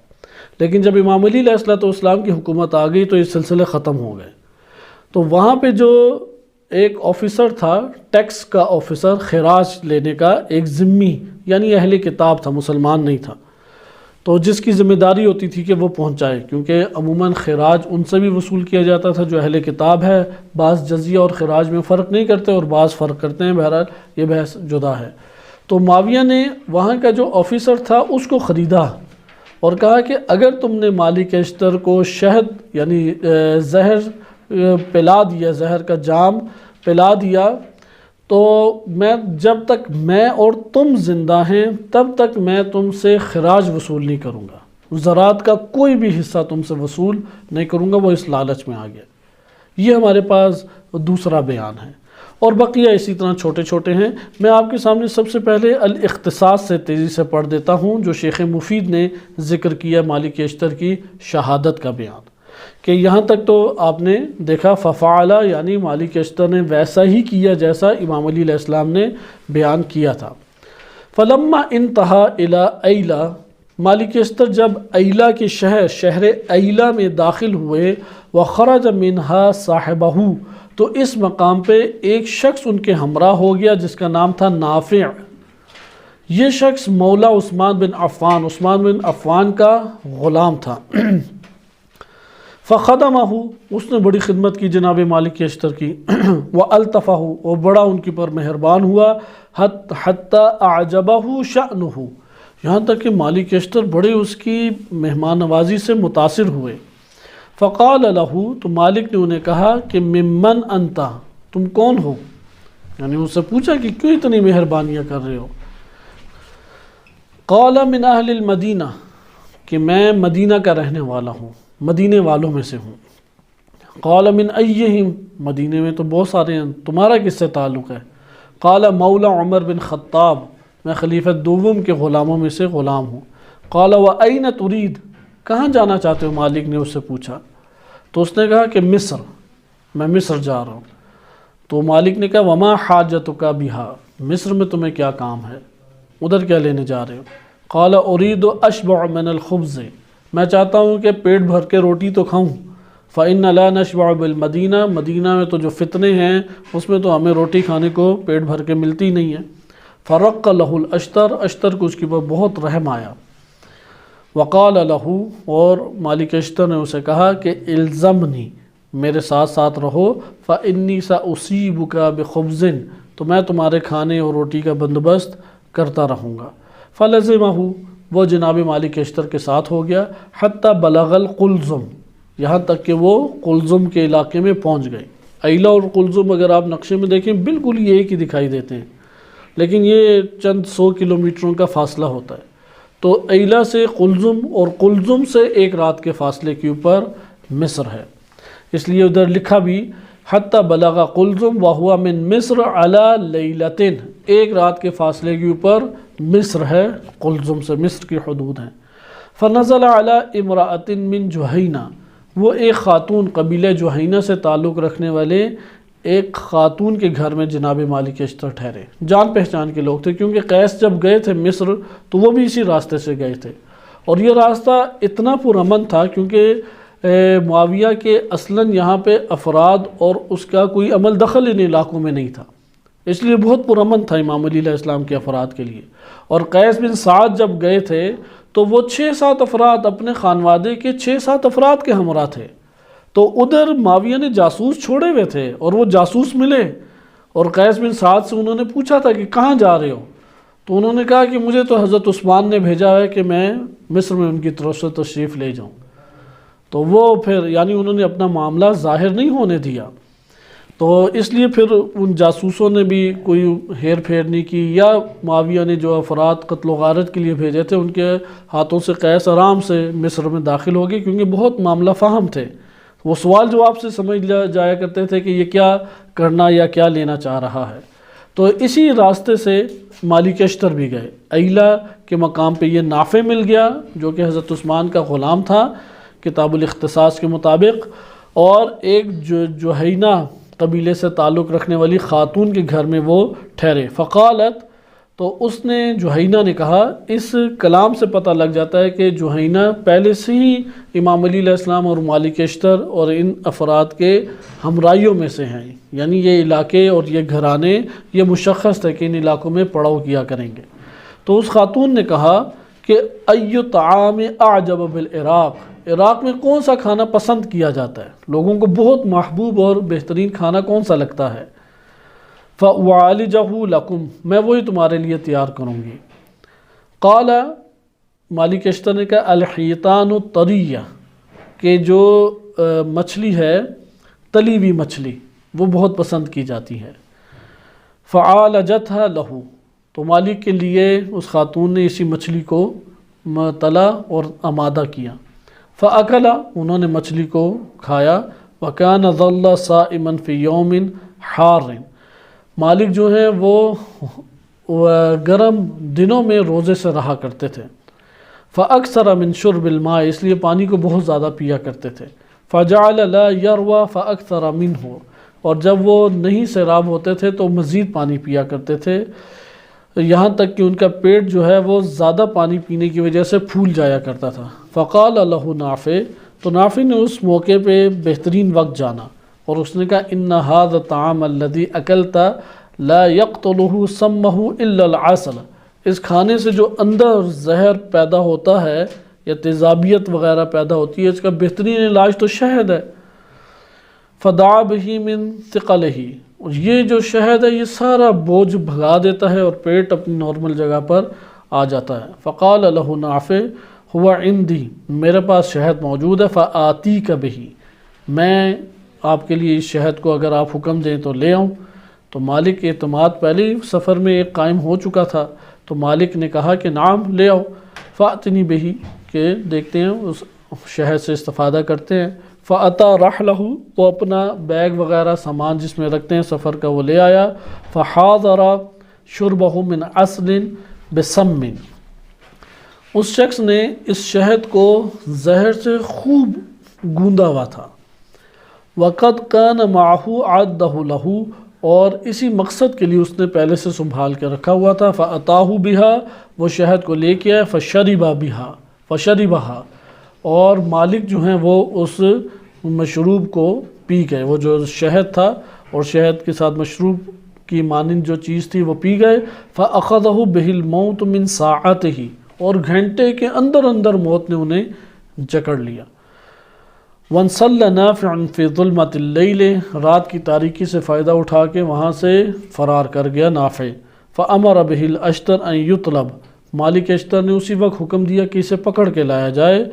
لیکن جب امام علی علیہ السلام کی حکومت آ گئی تو یہ سلسلے ختم ہو گئے۔ تو وہاں پہ جو ایک آفیسر تھا، ٹیکس کا آفیسر، خراج لینے کا ایک ذمی یعنی اہل کتاب تھا، مسلمان نہیں تھا، تو جس کی ذمہ داری ہوتی تھی کہ وہ پہنچائے، کیونکہ عموماً خراج ان سے بھی وصول کیا جاتا تھا جو اہل کتاب ہے۔ بعض جزیہ اور خراج میں فرق نہیں کرتے اور بعض فرق کرتے ہیں، بہرحال یہ بحث جدا ہے۔ تو معاویہ نے وہاں کا جو آفیسر تھا اس کو خریدا اور کہا کہ اگر تم نے مالک اشتر کو شہد یعنی زہر پلا دیا، زہر کا جام پلا دیا، تو میں جب تک میں اور تم زندہ ہیں تب تک میں تم سے خراج وصول نہیں کروں گا، زراعت کا کوئی بھی حصہ تم سے وصول نہیں کروں گا۔ وہ اس لالچ میں آ گیا۔ یہ ہمارے پاس دوسرا بیان ہے، اور بقیہ اسی طرح چھوٹے چھوٹے ہیں۔ میں آپ کے سامنے سب سے پہلے الاختصاص سے تیزی سے پڑھ دیتا ہوں جو شیخ مفید نے ذکر کیا مالک اشتر کی شہادت کا بیان، کہ یہاں تک تو آپ نے دیکھا ففعل یعنی مالک اشتر نے ویسا ہی کیا جیسا امام علی علیہ السلام نے بیان کیا تھا۔ فلما انتہا الی ایلا، مالک اشتر جب ایلا کے شہر ایلا میں داخل ہوئے، وخرج منہا صاحبہ، تو اس مقام پہ ایک شخص ان کے ہمراہ ہو گیا جس کا نام تھا نافع۔ یہ شخص مولا عثمان بن عفان، عثمان بن عفان کا غلام تھا۔ فخدمہ، اس نے بڑی خدمت کی جناب مالک اشتر کی، والطفہ، وہ بڑا ان کے پر مہربان ہوا، حتی اعجبہ شأنہ، یہاں تک کہ مالک اشتر بڑے اس کی مہمان نوازی سے متاثر ہوئے۔ فقال لہ، تو مالک نے انہیں کہا کہ ممن انت، تم کون ہو؟ یعنی ان سے پوچھا کہ کیوں اتنی مہربانیاں کر رہے ہو؟ قال من اہل المدینہ، کہ میں مدینہ کا رہنے والا ہوں، مدینے والوں میں سے ہوں۔ قال من ایہم، مدینے میں تو بہت سارے ہیں، تمہارا کس سے تعلق ہے؟ قال مولا عمر بن خطاب، میں خلیفہ دوم کے غلاموں میں سے غلام ہوں۔ قال وَأَيْنَ تُرِيد، کہاں جانا چاہتے ہو؟ مالک نے اس سے پوچھا، تو اس نے کہا کہ مصر، میں مصر جا رہا ہوں۔ تو مالک نے کہا وما حاجتک بہا، مصر میں تمہیں کیا کام ہے، ادھر کیا لینے جا رہے ہو؟ قال اريد اشبع من الخبز، میں چاہتا ہوں کہ پیٹ بھر کے روٹی تو کھاؤں۔ فإن لا نشبع بالمدینہ، مدینہ میں تو جو فتنے ہیں اس میں تو ہمیں روٹی کھانے کو پیٹ بھر کے ملتی نہیں ہے۔ فرق لہ الاشتر، اشتر کو اس کے اوپر بہت رحم آیا۔ وقال لہ، اور مالک اشتر نے اسے کہا کہ الزمنی، میرے ساتھ ساتھ رہو، فإنی سأصیبک بخبز، تو میں تمہارے کھانے اور روٹی کا بندوبست کرتا رہوں گا۔ فلزمہ، وہ جناب مالک اشتر کے ساتھ ہو گیا، حتی بلغ القلزم، یہاں تک کہ وہ قلزم کے علاقے میں پہنچ گئے۔ ایلا اور قلزم اگر آپ نقشے میں دیکھیں بالکل یہ ایک ہی دکھائی دیتے ہیں، لیکن یہ چند 100 کلومیٹروں کا فاصلہ ہوتا ہے۔ تو ایلا سے قلزم اور قلزم سے ایک رات کے فاصلے کے اوپر مصر ہے، اس لیے ادھر لکھا بھی حتی بلغ قلزم وہو من مصر علی لیلتن، ایک رات کے فاصلے کے اوپر مصر ہے، قلزم سے مصر کی حدود ہیں۔ فنزل علی امرأۃ من جہینہ، وہ ایک خاتون قبیلہ جہینہ سے تعلق رکھنے والے ایک خاتون کے گھر میں جناب مالک اشتر ٹھہرے، جان پہچان کے لوگ تھے، کیونکہ قیس جب گئے تھے مصر تو وہ بھی اسی راستے سے گئے تھے، اور یہ راستہ اتنا پرامن تھا کیونکہ معاویہ کے اصلاً یہاں پہ افراد اور اس کا کوئی عمل دخل ان علاقوں میں نہیں تھا، اس لیے بہت پرامن تھا امام علی علیہ السلام کے افراد کے لیے۔ اور قیس بن سعد جب گئے تھے تو وہ 6-7 افراد اپنے خانوادے کے 6-7 افراد کے ہمراہ تھے، تو ادھر معاویہ نے جاسوس چھوڑے ہوئے تھے اور وہ جاسوس ملے، اور قیس بن سعد سے انہوں نے پوچھا تھا کہ کہاں جا رہے ہو؟ تو انہوں نے کہا کہ مجھے تو حضرت عثمان نے بھیجا ہے کہ میں مصر میں ان کی طرف سے تشریف لے جاؤں۔ تو وہ پھر یعنی انہوں نے اپنا معاملہ ظاہر نہیں ہونے دیا، تو اس لیے پھر ان جاسوسوں نے بھی کوئی ہیر پھیر نہیں کی، یا معاویہ نے جو افراد قتل و غارت کے لیے بھیجے تھے ان کے ہاتھوں سے قیس آرام سے مصر میں داخل ہو گئے، کیونکہ بہت معاملہ فہم تھے، وہ سوال جواب سے سمجھ جایا کرتے تھے کہ یہ کیا کرنا یا کیا لینا چاہ رہا ہے۔ تو اسی راستے سے مالک اشتر بھی گئے، ایلا کے مقام پہ یہ نافع مل گیا جو کہ حضرت عثمان کا غلام تھا کتاب الاختصاص کے مطابق، اور ایک جہینہ قبیلے سے تعلق رکھنے والی خاتون کے گھر میں وہ ٹھہرے۔ فقالت، تو اس نے جہینہ نے کہا، اس کلام سے پتہ لگ جاتا ہے کہ جہینہ پہلے سے ہی امام علی علیہ السلام اور مالک اشتر اور ان افراد کے ہمراہیوں میں سے ہیں، یعنی یہ علاقے اور یہ گھرانے یہ مشخص ہے کہ ان علاقوں میں پڑاؤ کیا کریں گے۔ تو اس خاتون نے کہا کہ ایُّ طعام اعجب بالعراق، عراق میں کون سا کھانا پسند کیا جاتا ہے، لوگوں کو بہت محبوب اور بہترین کھانا کون سا لگتا ہے؟ فَأُعَالِجَهُ لَكُمْ، میں وہی تمہارے لیے تیار کروں گی۔ قال، مالک اشتر نے کہا، الحیتان الطریہ، کہ جو مچھلی ہے تلی ہوئی مچھلی وہ بہت پسند کی جاتی ہے۔ فعالجتها له، تو مالک کے لیے اس خاتون نے اسی مچھلی کو تلا اور آمادہ کیا۔ فاکل، انہوں نے مچھلی کو کھایا۔ وکان ظل صائما فی یوم حار، مالک جو ہیں وہ گرم دنوں میں روزے سے رہا کرتے تھے۔ فاکثر من شرب الماء، اس لیے پانی کو بہت زیادہ پیا کرتے تھے۔ فجعل لا یروی فاکثر منہ، اور جب وہ نہیں سیراب ہوتے تھے تو مزید پانی پیا کرتے تھے، یہاں تک کہ ان کا پیٹ جو ہے وہ زیادہ پانی پینے کی وجہ سے پھول جایا کرتا تھا۔ فقال له نافع، تو نافع نے اس موقع پہ بہترین وقت جانا اور اس نے کہا، ان هذا الطعام الذي اکلت لا يقتله سمه الا العسل، اس کھانے سے جو اندر زہر پیدا ہوتا ہے یا تیزابیت وغیرہ پیدا ہوتی ہے، اس کا بہترین علاج تو شہد ہے۔ فدعا به من ثقلہ، اور یہ جو شہد ہے یہ سارا بوجھ بھگا دیتا ہے اور پیٹ اپنی نارمل جگہ پر آ جاتا ہے۔ فقال له نافع هو عندي، میرے پاس شہد موجود ہے، فآتیک به، میں آپ کے لیے اس شہد کو اگر آپ حکم دیں تو لے آؤں۔ تو مالک کے اعتماد پہلے ہی سفر میں ایک قائم ہو چکا تھا، تو مالک نے کہا کہ نعم لے آؤ۔ فأتنی به، کہ دیکھتے ہیں اس شہد سے استفادہ کرتے ہیں۔ فأتا رحلہ، وہ اپنا بیگ وغیرہ سامان جس میں رکھتے ہیں سفر کا وہ لے آیا۔ فحاضر شربہ من عسل بسم، اس شخص نے اس شہد کو زہر سے خوب گوندا ہوا تھا۔ وقد کان معہ عدہ لہ، اور اسی مقصد کے لیے اس نے پہلے سے سنبھال کے رکھا ہوا تھا۔ فأتاہ بها، وہ شہد کو لے کے آئے۔ فشربها، اور مالک جو ہیں وہ اس مشروب کو پی گئے، وہ جو شہد تھا اور شہد کے ساتھ مشروب کی مانند جو چیز تھی وہ پی گئے۔ فأخذہ به الموت من ساعته، اور گھنٹے کے اندر اندر موت نے انہیں جکڑ لیا۔ وانسل نافع فی ظلمۃ اللیل، رات کی تاریکی سے فائدہ اٹھا کے وہاں سے فرار کر گیا نافع۔ فامر به الاشتر ان یطلب، مالک اشتر نے اسی وقت حکم دیا کہ اسے پکڑ کے لایا جائے۔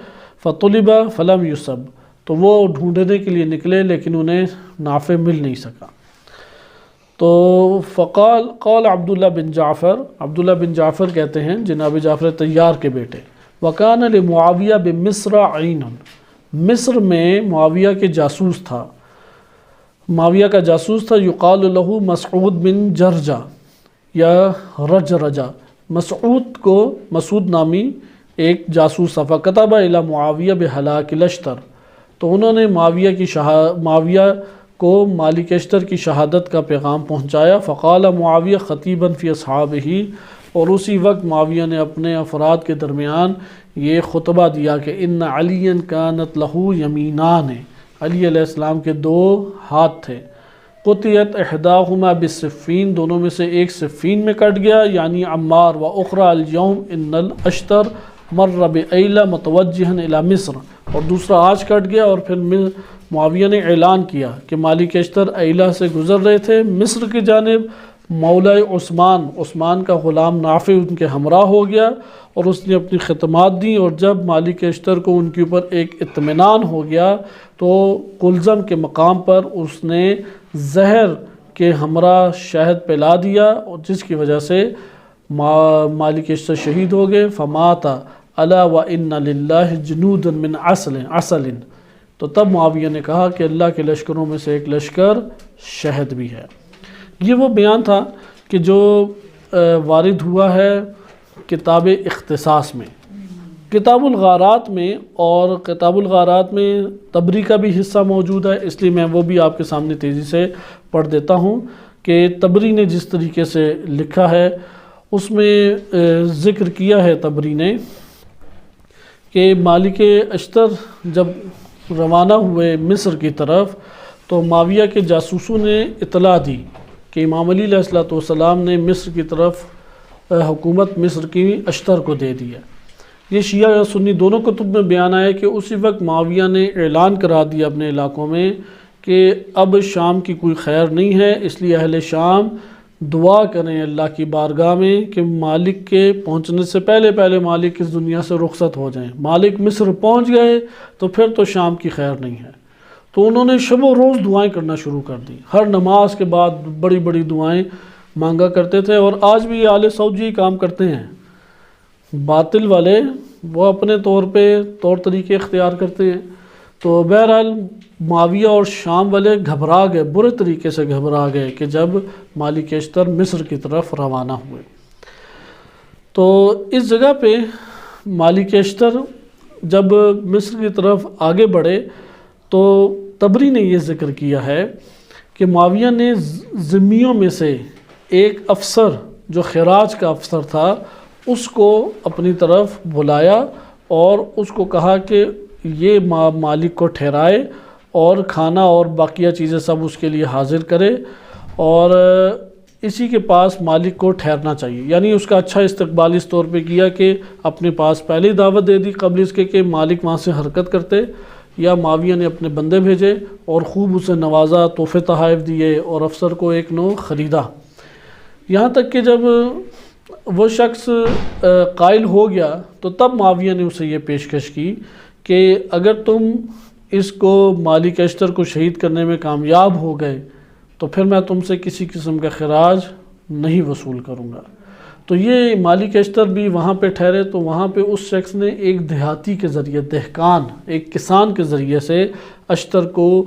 فطلب فلم یصب، تو وہ ڈھونڈنے کے لیے نکلے لیکن انہیں نافع مل نہیں سکا۔ تو قال عبداللہ بن جعفر، عبداللہ بن جعفر کہتے ہیں جناب جعفر طیار کے بیٹے، وکان لمعاویہ بمصر عین، مصر میں معاویہ کے جاسوس تھا، معاویہ کا جاسوس تھا، یقال له مسعود بن جرجہ یا رجرجہ، مسعود کو مسعود نامی ایک جاسوس تھا۔ فکتب الی معاویہ بہلاک الاشتر، تو انہوں نے معاویہ کو مالک اشتر کی شہادت کا پیغام پہنچایا۔ فقال معاویہ خطیبا فی اصحابہ، اور اسی وقت معاویہ نے اپنے افراد کے درمیان یہ خطبہ دیا کہ ان علی کانت لہ یمینان، علی علیہ السلام کے دو ہاتھ تھے، قطعت احداہما بالسفین، دونوں میں سے ایک سفین میں کٹ گیا، یعنی عمار، و اخری اليوم ان الاشتر مر بایلہ متوجہا الی مصر، اور دوسرا آج کٹ گیا۔ اور پھر معاویہ نے اعلان کیا کہ مالک اشتر ایلہ سے گزر رہے تھے مصر کی جانب، مولا عثمان کا غلام نافع ان کے ہمراہ ہو گیا اور اس نے اپنی خدمات دیں، اور جب مالک اشتر کو ان کے اوپر ایک اطمینان ہو گیا تو کلزم کے مقام پر اس نے زہر کے ہمراہ شہد پلا دیا، اور جس کی وجہ سے مالک اشتر شہید ہو گئے۔ فمات الا وان للہ جنودا من عسل، تو تب معاویہ نے کہا کہ اللہ کے لشکروں میں سے ایک لشکر شہد بھی ہے۔ یہ وہ بیان تھا کہ جو وارد ہوا ہے کتاب اختصاص میں، کتاب الغارات میں، اور کتاب الغارات میں طبری کا بھی حصہ موجود ہے، اس لیے میں وہ بھی آپ کے سامنے تیزی سے پڑھ دیتا ہوں کہ طبری نے جس طریقے سے لکھا ہے اس میں ذکر کیا ہے طبری نے کہ مالک اشتر جب روانہ ہوئے مصر کی طرف تو معاویہ کے جاسوسوں نے اطلاع دی کہ امام علی علیہ الصلوۃ والسلام نے مصر کی طرف حکومت مصر کی اشتر کو دے دی ہے۔ یہ شیعہ یا سنی دونوں کتب میں بیان آیا کہ اسی وقت معاویہ نے اعلان کرا دیا اپنے علاقوں میں کہ اب شام کی کوئی خیر نہیں ہے، اس لیے اہل شام دعا کریں اللہ کی بارگاہ میں کہ مالک کے پہنچنے سے پہلے مالک اس دنیا سے رخصت ہو جائیں۔ مالک مصر پہنچ گئے تو پھر تو شام کی خیر نہیں ہے۔ تو انہوں نے شب و روز دعائیں کرنا شروع کر دی، ہر نماز کے بعد بڑی بڑی دعائیں مانگا کرتے تھے، اور آج بھی آل سعود جی کام کرتے ہیں۔ باطل والے وہ اپنے طور طریقے اختیار کرتے ہیں۔ تو بہرحال معاویہ اور شام والے گھبرا گئے، برے طریقے سے گھبرا گئے کہ جب مالک اشتر مصر کی طرف روانہ ہوئے۔ تو اس جگہ پہ مالک اشتر جب مصر کی طرف آگے بڑھے تو طبری نے یہ ذکر کیا ہے کہ معاویہ نے ذمیوں میں سے ایک افسر جو خراج کا افسر تھا اس کو اپنی طرف بلایا اور اس کو کہا کہ یہ مالک کو ٹھہرائے اور کھانا اور باقیہ چیزیں سب اس کے لیے حاضر کرے، اور اسی کے پاس مالک کو ٹھہرنا چاہیے۔ یعنی اس کا اچھا استقبال اس طور پہ کیا کہ اپنے پاس پہلے ہی دعوت دے دی قبل اس کے کہ مالک وہاں سے حرکت کرتے، یا معاویہ نے اپنے بندے بھیجے اور خوب اسے نوازا، تحفے تحائف دیے اور افسر کو ایک نو خریدا، یہاں تک کہ جب وہ شخص قائل ہو گیا تو تب معاویہ نے اسے یہ پیشکش کی کہ اگر تم اس کو مالک اشتر کو شہید کرنے میں کامیاب ہو گئے تو پھر میں تم سے کسی قسم کا خراج نہیں وصول کروں گا۔ تو یہ مالک اشتر بھی وہاں پہ ٹھہرے، تو وہاں پہ اس شخص نے ایک دیہاتی کے ذریعے، دہقان، ایک کسان کے ذریعے سے اشتر کو،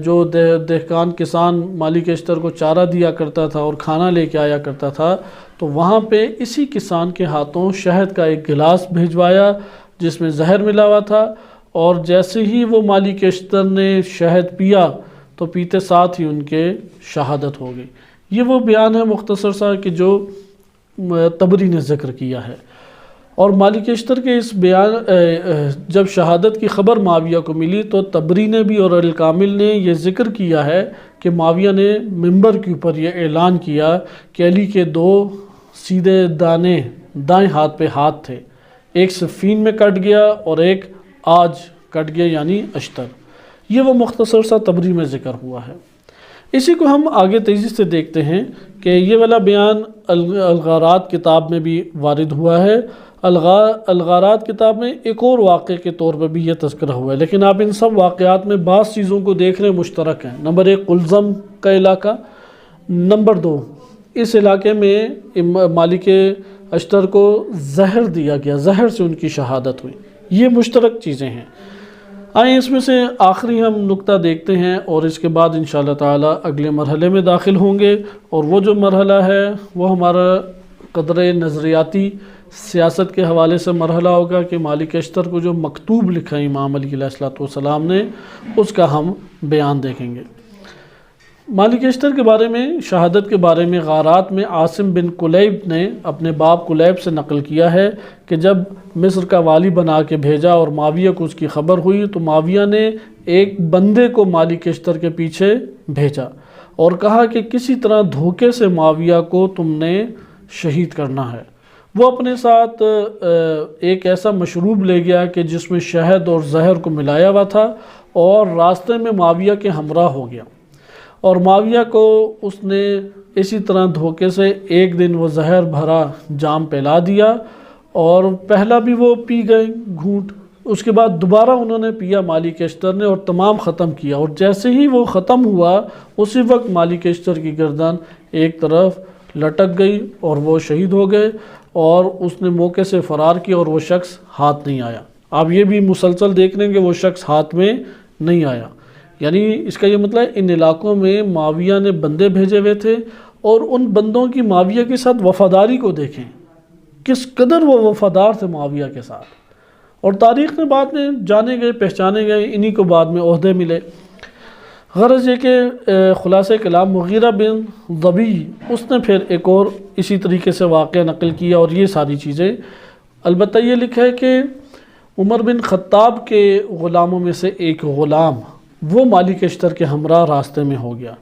جو دہقان کسان مالک اشتر کو چارہ دیا کرتا تھا اور کھانا لے کے آیا کرتا تھا، تو وہاں پہ اسی کسان کے ہاتھوں شہد کا ایک گلاس بھیجوایا جس میں زہر ملا ہوا تھا، اور جیسے ہی وہ مالک اشتر نے شہد پیا تو پیتے ساتھ ہی ان کے شہادت ہو گئی۔ یہ وہ بیان ہے مختصر سا کہ جو طبری نے ذکر کیا ہے۔ اور مالک اشتر کے اس بیان جب شہادت کی خبر معاویہ کو ملی تو طبری نے بھی اور الکامل نے یہ ذکر کیا ہے کہ معاویہ نے منبر کے اوپر یہ اعلان کیا کہ علی کے دو سیدھے دانے دائیں ہاتھ پہ ہاتھ تھے، ایک صفین میں کٹ گیا اور ایک آج کٹ گیا، یعنی اشتر۔ یہ وہ مختصر سا طبری میں ذکر ہوا ہے۔ اسی کو ہم آگے تیزی سے دیکھتے ہیں کہ یہ والا بیان الغارات کتاب میں بھی وارد ہوا ہے۔ الغارات کتاب میں ایک اور واقعے کے طور پر بھی یہ تذکرہ ہوا ہے، لیکن آپ ان سب واقعات میں بعض چیزوں کو دیکھ رہے ہیں مشترک ہیں۔ نمبر 1 قلزم کا علاقہ، نمبر 2 اس علاقے میں مالک اشتر کو زہر دیا گیا، زہر سے ان کی شہادت ہوئی، یہ مشترک چیزیں ہیں۔ آئیں اس میں سے آخری ہم نقطہ دیکھتے ہیں اور اس کے بعد انشاءاللہ تعالی اگلے مرحلے میں داخل ہوں گے، اور وہ جو مرحلہ ہے وہ ہمارا قدر نظریاتی سیاست کے حوالے سے مرحلہ ہوگا کہ مالک اشتر کو جو مکتوب لکھا امام علی علیہ السلام نے اس کا ہم بیان دیکھیں گے۔ مالک اشتر کے بارے میں، شہادت کے بارے میں غارات میں عاصم بن کلیب نے اپنے باپ کلیب سے نقل کیا ہے کہ جب مصر کا والی بنا کے بھیجا اور معاویہ کو اس کی خبر ہوئی تو معاویہ نے ایک بندے کو مالک اشتر کے پیچھے بھیجا اور کہا کہ کسی طرح دھوکے سے معاویہ کو تم نے شہید کرنا ہے۔ وہ اپنے ساتھ ایک ایسا مشروب لے گیا کہ جس میں شہد اور زہر کو ملایا ہوا تھا، اور راستے میں معاویہ کے ہمراہ ہو گیا، اور معاویہ کو اس نے اسی طرح دھوکے سے ایک دن وہ زہر بھرا جام پلا دیا، اور پہلا بھی وہ پی گئے گھونٹ، اس کے بعد دوبارہ انہوں نے پیا مالک اشتر نے اور تمام ختم کیا، اور جیسے ہی وہ ختم ہوا اسی وقت مالک اشتر کی گردن ایک طرف لٹک گئی اور وہ شہید ہو گئے، اور اس نے موقع سے فرار کیا اور وہ شخص ہاتھ نہیں آیا۔ آپ یہ بھی مسلسل دیکھ لیں کہ وہ شخص ہاتھ میں نہیں آیا، یعنی اس کا یہ مطلب ہے ان علاقوں میں معاویہ نے بندے بھیجے ہوئے تھے، اور ان بندوں کی معاویہ کے ساتھ وفاداری کو دیکھیں، کس قدر وہ وفادار تھے معاویہ کے ساتھ، اور تاریخ نے بعد میں جانے گئے، پہچانے گئے، انہی کو بعد میں عہدے ملے۔ غرض یہ کہ خلاصہ کلام مغیرہ بن ضبی اس نے پھر ایک اور اسی طریقے سے واقعہ نقل کیا اور یہ ساری چیزیں. البتہ یہ لکھا ہے کہ عمر بن خطاب کے غلاموں میں سے ایک غلام وہ مالک اشتر کے ہمراہ راستے میں ہو گیا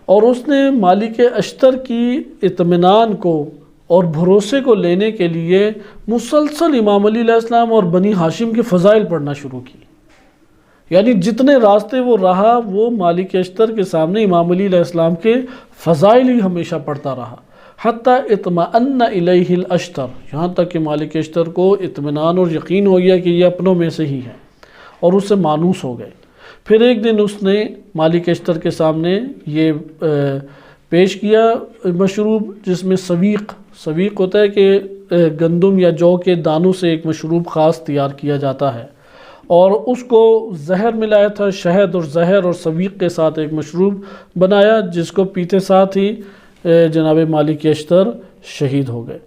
اور اس نے مالک اشتر کی اطمینان کو اور بھروسے کو لینے کے لیے مسلسل امام علی علیہ السلام اور بنی ہاشم کے فضائل پڑھنا شروع کی. یعنی جتنے راستے وہ رہا وہ مالک اشتر کے سامنے امام علی علیہ السلام کے فضائل ہی ہمیشہ پڑھتا رہا، حتیٰ اطمأن الیہ الاشتر، یہاں تک کہ مالک اشتر کو اطمینان اور یقین ہو گیا کہ یہ اپنوں میں سے ہی ہے اور اس سے مانوس ہو گئے. پھر ایک دن اس نے مالک اشتر کے سامنے یہ پیش کیا مشروب جس میں سویق ہوتا ہے کہ گندم یا جو کے دانوں سے ایک مشروب خاص تیار کیا جاتا ہے، اور اس کو زہر ملایا تھا، شہد اور زہر اور سویق کے ساتھ ایک مشروب بنایا جس کو پیتے ساتھ ہی جناب مالک اشتر شہید ہو گئے.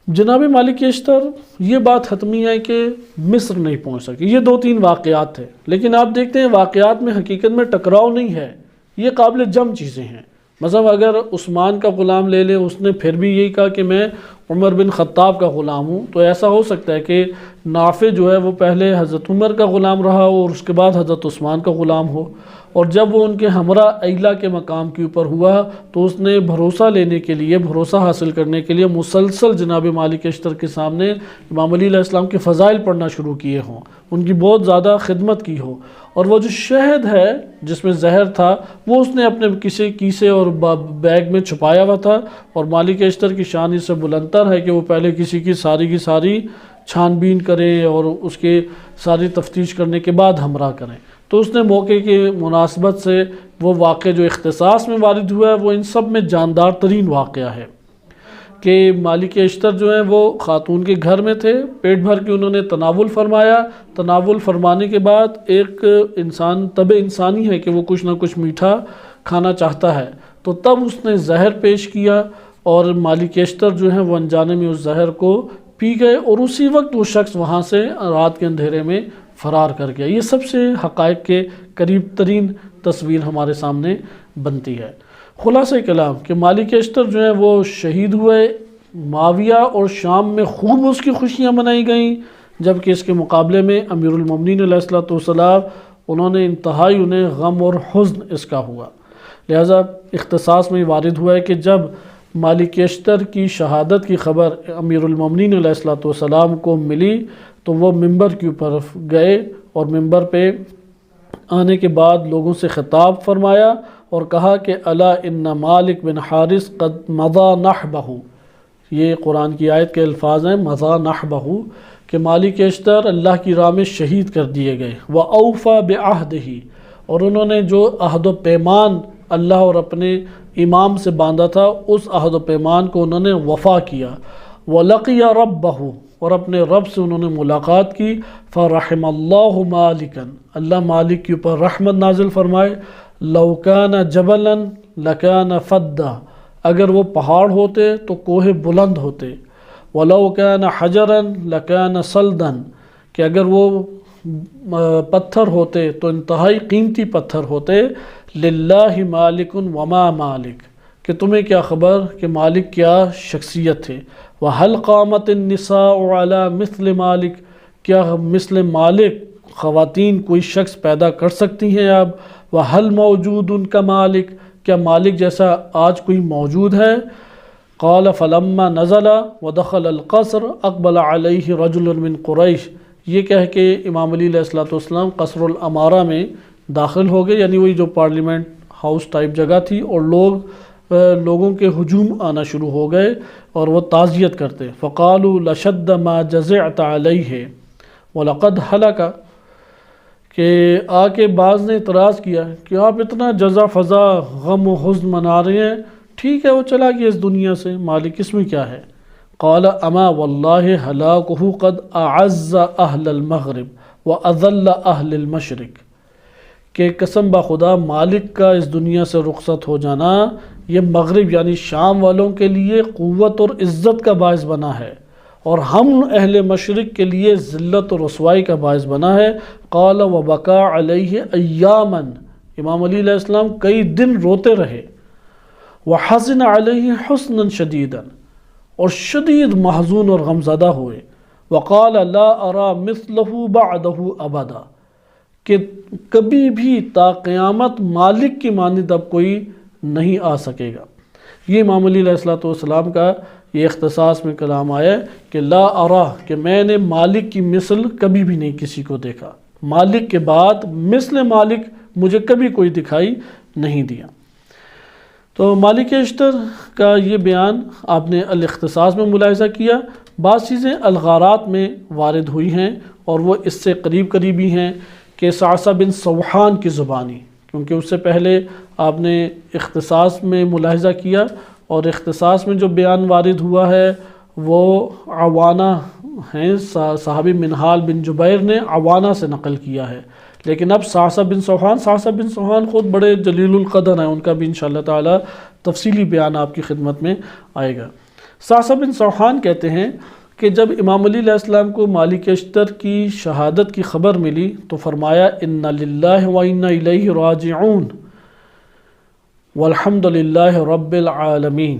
جناب مالک اشتر یہ بات حتمی ہے کہ مصر نہیں پہنچ سکے. یہ 2-3 واقعات تھے، لیکن آپ دیکھتے ہیں واقعات میں حقیقت میں ٹکراؤ نہیں ہے، یہ قابل جم چیزیں ہیں. مثلا اگر عثمان کا غلام لے لیں، اس نے پھر بھی یہی کہا کہ میں عمر بن خطاب کا غلام ہوں، تو ایسا ہو سکتا ہے کہ نافع جو ہے وہ پہلے حضرت عمر کا غلام رہا ہو اور اس کے بعد حضرت عثمان کا غلام ہو، اور جب وہ ان کے ہمراہ ایلہ کے مقام کے اوپر ہوا تو اس نے بھروسہ لینے کے لیے، بھروسہ حاصل کرنے کے لیے مسلسل جناب مالک اشتر کے سامنے امام علی علیہ السلام کے فضائل پڑھنا شروع کیے ہوں، ان کی بہت زیادہ خدمت کی ہو. اور وہ جو شہد ہے جس میں زہر تھا وہ اس نے اپنے کسی کیسے اور بیگ میں چھپایا ہوا تھا، اور مالک اشتر کی شان اس سے بلندتر ہے کہ وہ پہلے کسی کی ساری چھان بین کرے اور اس کے ساری تفتیش کرنے کے بعد ہمراہ کریں. تو اس نے موقع کی مناسبت سے وہ واقعہ جو اختصاص میں وارد ہوا ہے وہ ان سب میں جاندار ترین واقعہ ہے کہ مالک اشتر جو ہیں وہ خاتون کے گھر میں تھے، پیٹ بھر کے انہوں نے تناول فرمایا. تناول فرمانے کے بعد ایک انسان طبع انسانی ہے کہ وہ کچھ نہ کچھ میٹھا کھانا چاہتا ہے، تو تب اس نے زہر پیش کیا اور مالک اشتر جو ہیں وہ انجانے میں اس زہر کو پی گئے، اور اسی وقت وہ شخص وہاں سے رات کے اندھیرے میں فرار کر گیا. یہ سب سے حقائق کے قریب ترین تصویر ہمارے سامنے بنتی ہے. خلاصہ کلام کہ مالک اشتر جو ہیں وہ شہید ہوئے، معاویہ اور شام میں خوب اس کی خوشیاں منائی گئیں، جبکہ اس کے مقابلے میں امیر المومنین علیہ السلام انہوں نے انتہائی انہیں غم اور حزن اس کا ہوا. لہذا اختصاص میں وارد ہوا ہے کہ جب مالک اشتر کی شہادت کی خبر امیر المومنین علیہ السلام کو ملی تو وہ ممبر کے اوپر گئے اور ممبر پہ آنے کے بعد لوگوں سے خطاب فرمایا اور کہا کہ الا ان مالک بن حارث قد مضى نحبہ. یہ قرآن کی آیت کے الفاظ ہیں، مضى نحبہ، کہ مالک اشتر اللہ کی راہ میں شہید کر دیے گئے. وَأَوْفَى بِعَهْدِهِ، اور انہوں نے جو عہد و پیمان اللہ اور اپنے امام سے باندھا تھا اس عہد و پیمان کو انہوں نے وفا کیا. وَلَقِيَ رَبَّهُ، اور اپنے رب سے انہوں نے ملاقات کی. فَرَحِمَ اللَّهُ مَالِكًا، اللہ مالک کے اوپر رحمت نازل فرمائے. لَوْ كَانَ جَبَلًا لَكَانَ فَدًّا، اگر وہ پہاڑ ہوتے تو کوہ بلند ہوتے. وَلَوْ كَانَ حَجَرًا لَكَانَ صَلْدًا، کہ اگر وہ پتھر ہوتے تو انتہائی قیمتی پتھر ہوتے. لِلَّهِ مَالِكٌ وَمَا مَالِكٌ، کہ تمہیں کیا خبر کہ مالک کیا شخصیت تھے. وَهَلْ قَامَتِ النِّسَاءُ عَلَى مِثْلِ مَالِكَ، کیا مثل مالک خواتین کوئی شخص پیدا کر سکتی ہیں اب. وَهَلْ مَوْجُودٌ كَمَالِكَ، کیا مالک جیسا آج کوئی موجود ہے. قال فلما نزل ودخل القصر اقبل علیہ رجل من قریش، یہ کہہ کے امام علی علیہ السلام قصر الامارہ میں داخل ہو گئے، یعنی وہی جو پارلیمنٹ ہاؤس ٹائپ جگہ تھی، اور لوگوں کے ہجوم آنا شروع ہو گئے اور وہ تعزیت کرتے. فقالوا لشد ما جزعت علیہ ولقد ہلک، کہ آ کے بعض نے اعتراض کیا کہ آپ اتنا جزا فضا غم و حزن منا رہے ہیں، ٹھیک ہے وہ چلا گیا اس دنیا سے، مالک اس میں کیا ہے. قال اما واللہ ہلاکہ قد اعز اہل المغرب واذل اہل المشرق، کہ قسم بخدا مالک کا اس دنیا سے رخصت ہو جانا یہ مغرب یعنی شام والوں کے لیے قوت اور عزت کا باعث بنا ہے، اور ہم اہل مشرق کے لیے ذلت و رسوائی کا باعث بنا ہے. قال وبکا علیہ ایاماً، امام علی علیہ السلام کئی دن روتے رہے، وَحَزِنَ عَلَيْهِ حُزْنًا شَدِيدًا، اور شدید محزون اور غمزدہ ہوئے، وَقَالَ لَا أَرَى مِثْلَهُ بَعْدَهُ أَبَدًا، کہ کبھی بھی تا قیامت مالک کی مانند اب کوئی نہیں آ سکے گا۔ یہ امام علی علیہ السلام کا یہ اختصاص میں کلام آیا ہے کہ لا ارا، کہ میں نے مالک کی مثل کبھی بھی نہیں کسی کو دیکھا، مالک کے بعد مثل مالک مجھے کبھی کوئی دکھائی نہیں دیا۔ تو مالک اشتر کا یہ بیان آپ نے الاختصاص میں ملاحظہ کیا۔ بعض چیزیں الغارات میں وارد ہوئی ہیں اور وہ اس سے قریبی ہیں کہ صعصع بن سوحان کی زبانی، کیونکہ اس سے پہلے آپ نے اختصاص میں ملاحظہ کیا، اور اختصاص میں جو بیان وارد ہوا ہے وہ عوانہ ہیں، صحابی منہال بن جبیر نے عوانہ سے نقل کیا ہے، لیکن اب صعصع بن سوحان خود بڑے جلیل القدر ہیں، ان کا بھی انشاءاللہ تعالی تفصیلی بیان آپ کی خدمت میں آئے گا۔ صعصع بن سوحان کہتے ہیں کہ جب امام علی علیہ السلام کو مالک اشتر کی شہادت کی خبر ملی تو فرمایا اِنَّ لِلَّهِ وَإِنَّا إِلَيْهِ راجعون والحمد للہ رب العالمین،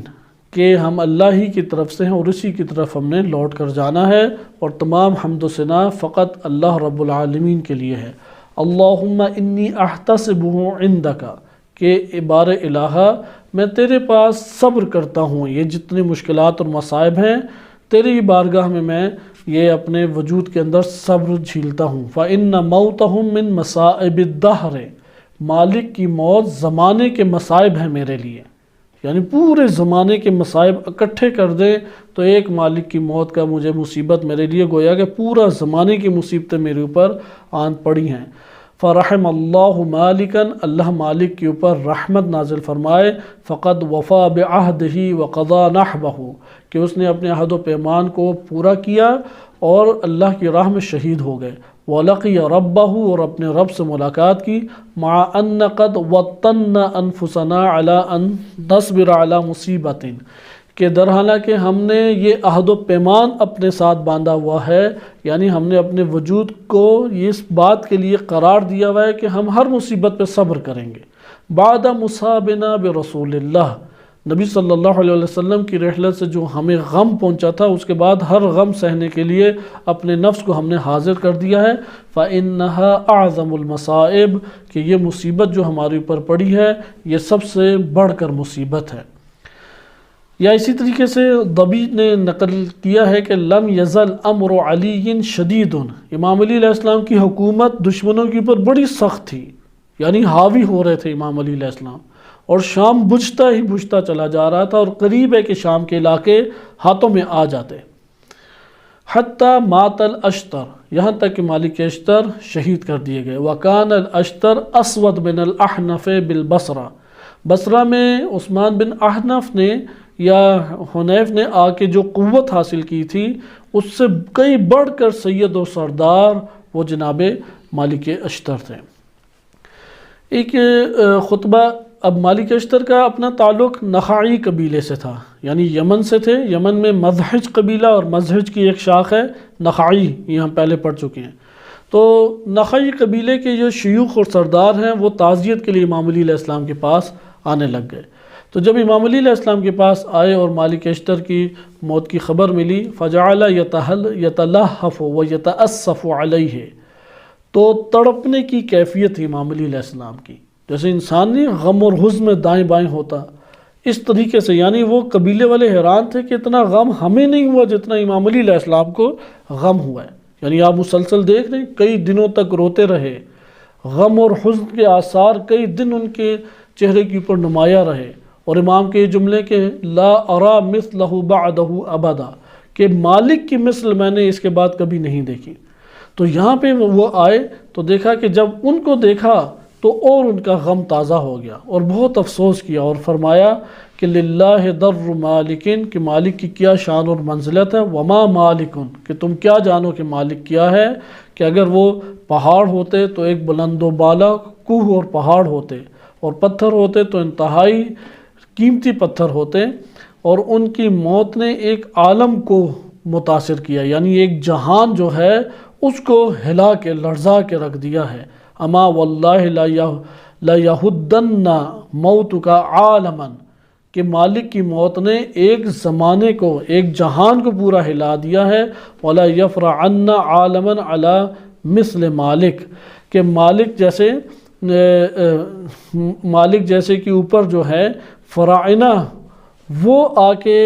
کہ ہم اللہ ہی کی طرف سے ہیں اور اسی کی طرف ہم نے لوٹ کر جانا ہے، اور تمام حمد و ثنا فقط اللہ رب العالمین کے لیے ہے۔ اللہم انی احتسبہ عندک، کہ بار الہا میں تیرے پاس صبر کرتا ہوں، یہ جتنے مشکلات اور مصائب ہیں تیری بارگاہ میں یہ اپنے وجود کے اندر صبر جھیلتا ہوں۔ فَإِنَّ مَوْتَهُم مِّن مَّصَائِبِ الدَّهْرِ، مالک کی موت زمانے کے مصائب ہیں میرے لیے، یعنی پورے زمانے کے مصائب اکٹھے کر دیں تو ایک مالک کی موت کا مجھے مصیبت میرے لیے گویا کہ پورا زمانے کی مصیبتیں میرے اوپر آن پڑی ہیں۔ فرحم اللہ مالکن، اللہ مالک کے اوپر رحمت نازل فرمائے، فقد وفا بعہدہ وقضا نحبہ، کہ اس نے اپنے عہد و پیمان کو پورا کیا اور اللہ کی راہ میں شہید ہو گئے۔ وَلَقِيَ رَبَّهُ، اور اپنے رب سے ملاقات کی، مع ان قد وطن انفسنا علی ان نصبر علی مصیبت، کہ در حالانکہ ہم نے یہ عہد و پیمان اپنے ساتھ باندھا ہوا ہے، یعنی ہم نے اپنے وجود کو اس بات کے لیے قرار دیا ہوا ہے کہ ہم ہر مصیبت پہ صبر کریں گے۔ بعد مصابنا برسول اللہ، نبی صلی اللہ علیہ وسلم کی رحلت سے جو ہمیں غم پہنچا تھا، اس کے بعد ہر غم سہنے کے لیے اپنے نفس کو ہم نے حاضر کر دیا ہے۔ فَإِنَّهَا أَعْظَمُ الْمَصَائِبِ، کہ یہ مصیبت جو ہمارے اوپر پڑی ہے یہ سب سے بڑھ کر مصیبت ہے۔ یا اسی طریقے سے ضبی نے نقل کیا ہے کہ لم یزل امر علی شدید، امام علی علیہ السلام کی حکومت دشمنوں کے اوپر بڑی سخت تھی، یعنی حاوی ہو رہے تھے امام علی علیہ السلام، اور شام بجھتا چلا جا رہا تھا، اور قریب ہے کہ شام کے علاقے ہاتھوں میں آ جاتے۔ حتیٰ مات الاشتر، یہاں تک کہ مالک اشتر شہید کر دیے گئے۔ وکان الاشتر اسود بن الاحنف بالبصرہ، بصرہ میں عثمان بن احنف نے یا حنیف نے آ کے جو قوت حاصل کی تھی اس سے کئی بڑھ کر سید و سردار وہ جناب مالک اشتر تھے۔ ایک خطبہ، اب مالک اشتر کا اپنا تعلق نخعی قبیلے سے تھا، یعنی یمن سے تھے۔ یمن میں مزہج قبیلہ اور مزہج کی ایک شاخ ہے نخعی، یہ ہم پہلے پڑھ چکے ہیں۔ تو نخعی قبیلے کے جو شیوخ اور سردار ہیں وہ تعزیت کے لیے امام علی علیہ السلام کے پاس آنے لگ گئے۔ تو جب امام علی علیہ السلام کے پاس آئے اور مالک اشتر کی موت کی خبر ملی، فجعل یتلہف ویتاسف علیہ، تو تڑپنے کی کیفیت تھی امام علی علیہ السلام کی، جیسے انسان نہیں غم اور حزن میں دائیں بائیں ہوتا، اس طریقے سے، یعنی وہ قبیلے والے حیران تھے کہ اتنا غم ہمیں نہیں ہوا جتنا امام علی علیہ السلام کو غم ہوا ہے۔ یعنی آپ مسلسل دیکھ رہے ہیں کئی دنوں تک روتے رہے، غم اور حزن کے آثار کئی دن ان کے چہرے کے اوپر نمایاں رہے، اور امام کے یہ جملے کہ لا ارا مثلہ بعدہ ابدا، کہ مالک کی مثل میں نے اس کے بعد کبھی نہیں دیکھی۔ تو یہاں پہ وہ آئے تو دیکھا کہ جب ان کو دیکھا تو اور ان کا غم تازہ ہو گیا اور بہت افسوس کیا، اور فرمایا کہ للہ در مالکن، کہ مالک کی کیا شان اور منزلت ہے، وما مالکن، کہ تم کیا جانو کہ مالک کیا ہے، کہ اگر وہ پہاڑ ہوتے تو ایک بلند و بالا کوہ اور پہاڑ ہوتے، اور پتھر ہوتے تو انتہائی قیمتی پتھر ہوتے، اور ان کی موت نے ایک عالم کو متاثر کیا، یعنی ایک جہان جو ہے اس کو ہلا کے لرزا کے رکھ دیا ہے۔ اما واللہ لَيَهُدَّنَّ مَوْتُكَ عَالَمًا، کہ مالک کی موت نے ایک زمانے کو، ایک جہان کو پورا ہلا دیا ہے، وَلَا يَفْرَعَنَّ عَالَمًا عَلَى مِثْلِ مالک، کہ مالک جیسے کے اوپر جو ہے فراعنہ وہ آ کے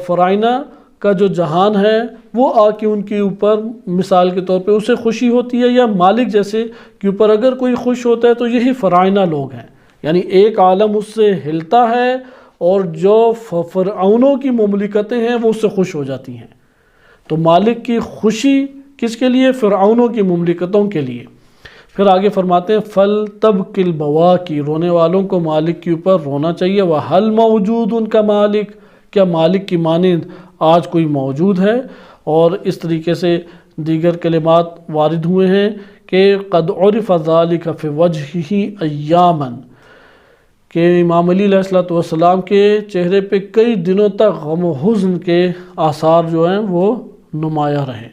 فراعنہ کا جو جہان ہے وہ آ کے ان کے اوپر مثال کے طور پہ اسے خوشی ہوتی ہے، یا مالک جیسے کے اوپر اگر کوئی خوش ہوتا ہے تو یہی فرعونہ لوگ ہیں، یعنی ایک عالم اس سے ہلتا ہے اور جو فرعونوں کی مملکتیں ہیں وہ اس سے خوش ہو جاتی ہیں۔ تو مالک کی خوشی کس کے لیے؟ فرعونوں کی مملکتوں کے لیے۔ پھر آگے فرماتے ہیں فَلْتَبْكِ الْبَوَاكِ، رونے والوں کو مالک کے اوپر رونا چاہیے۔ وَهَلْ مَوْجُودٌ كَمَالِكَ، کیا مالک کی مانند آج کوئی موجود ہے؟ اور اس طریقے سے دیگر کلمات وارد ہوئے ہیں کہ قَدْ عُرِفَ ذَلِكَ فِي وَجْهِهِ أَيَّامًا، کہ امام علی علیہ السلام کے چہرے پہ کئی دنوں تک غم و حزن کے آثار جو ہیں وہ نمایاں رہے۔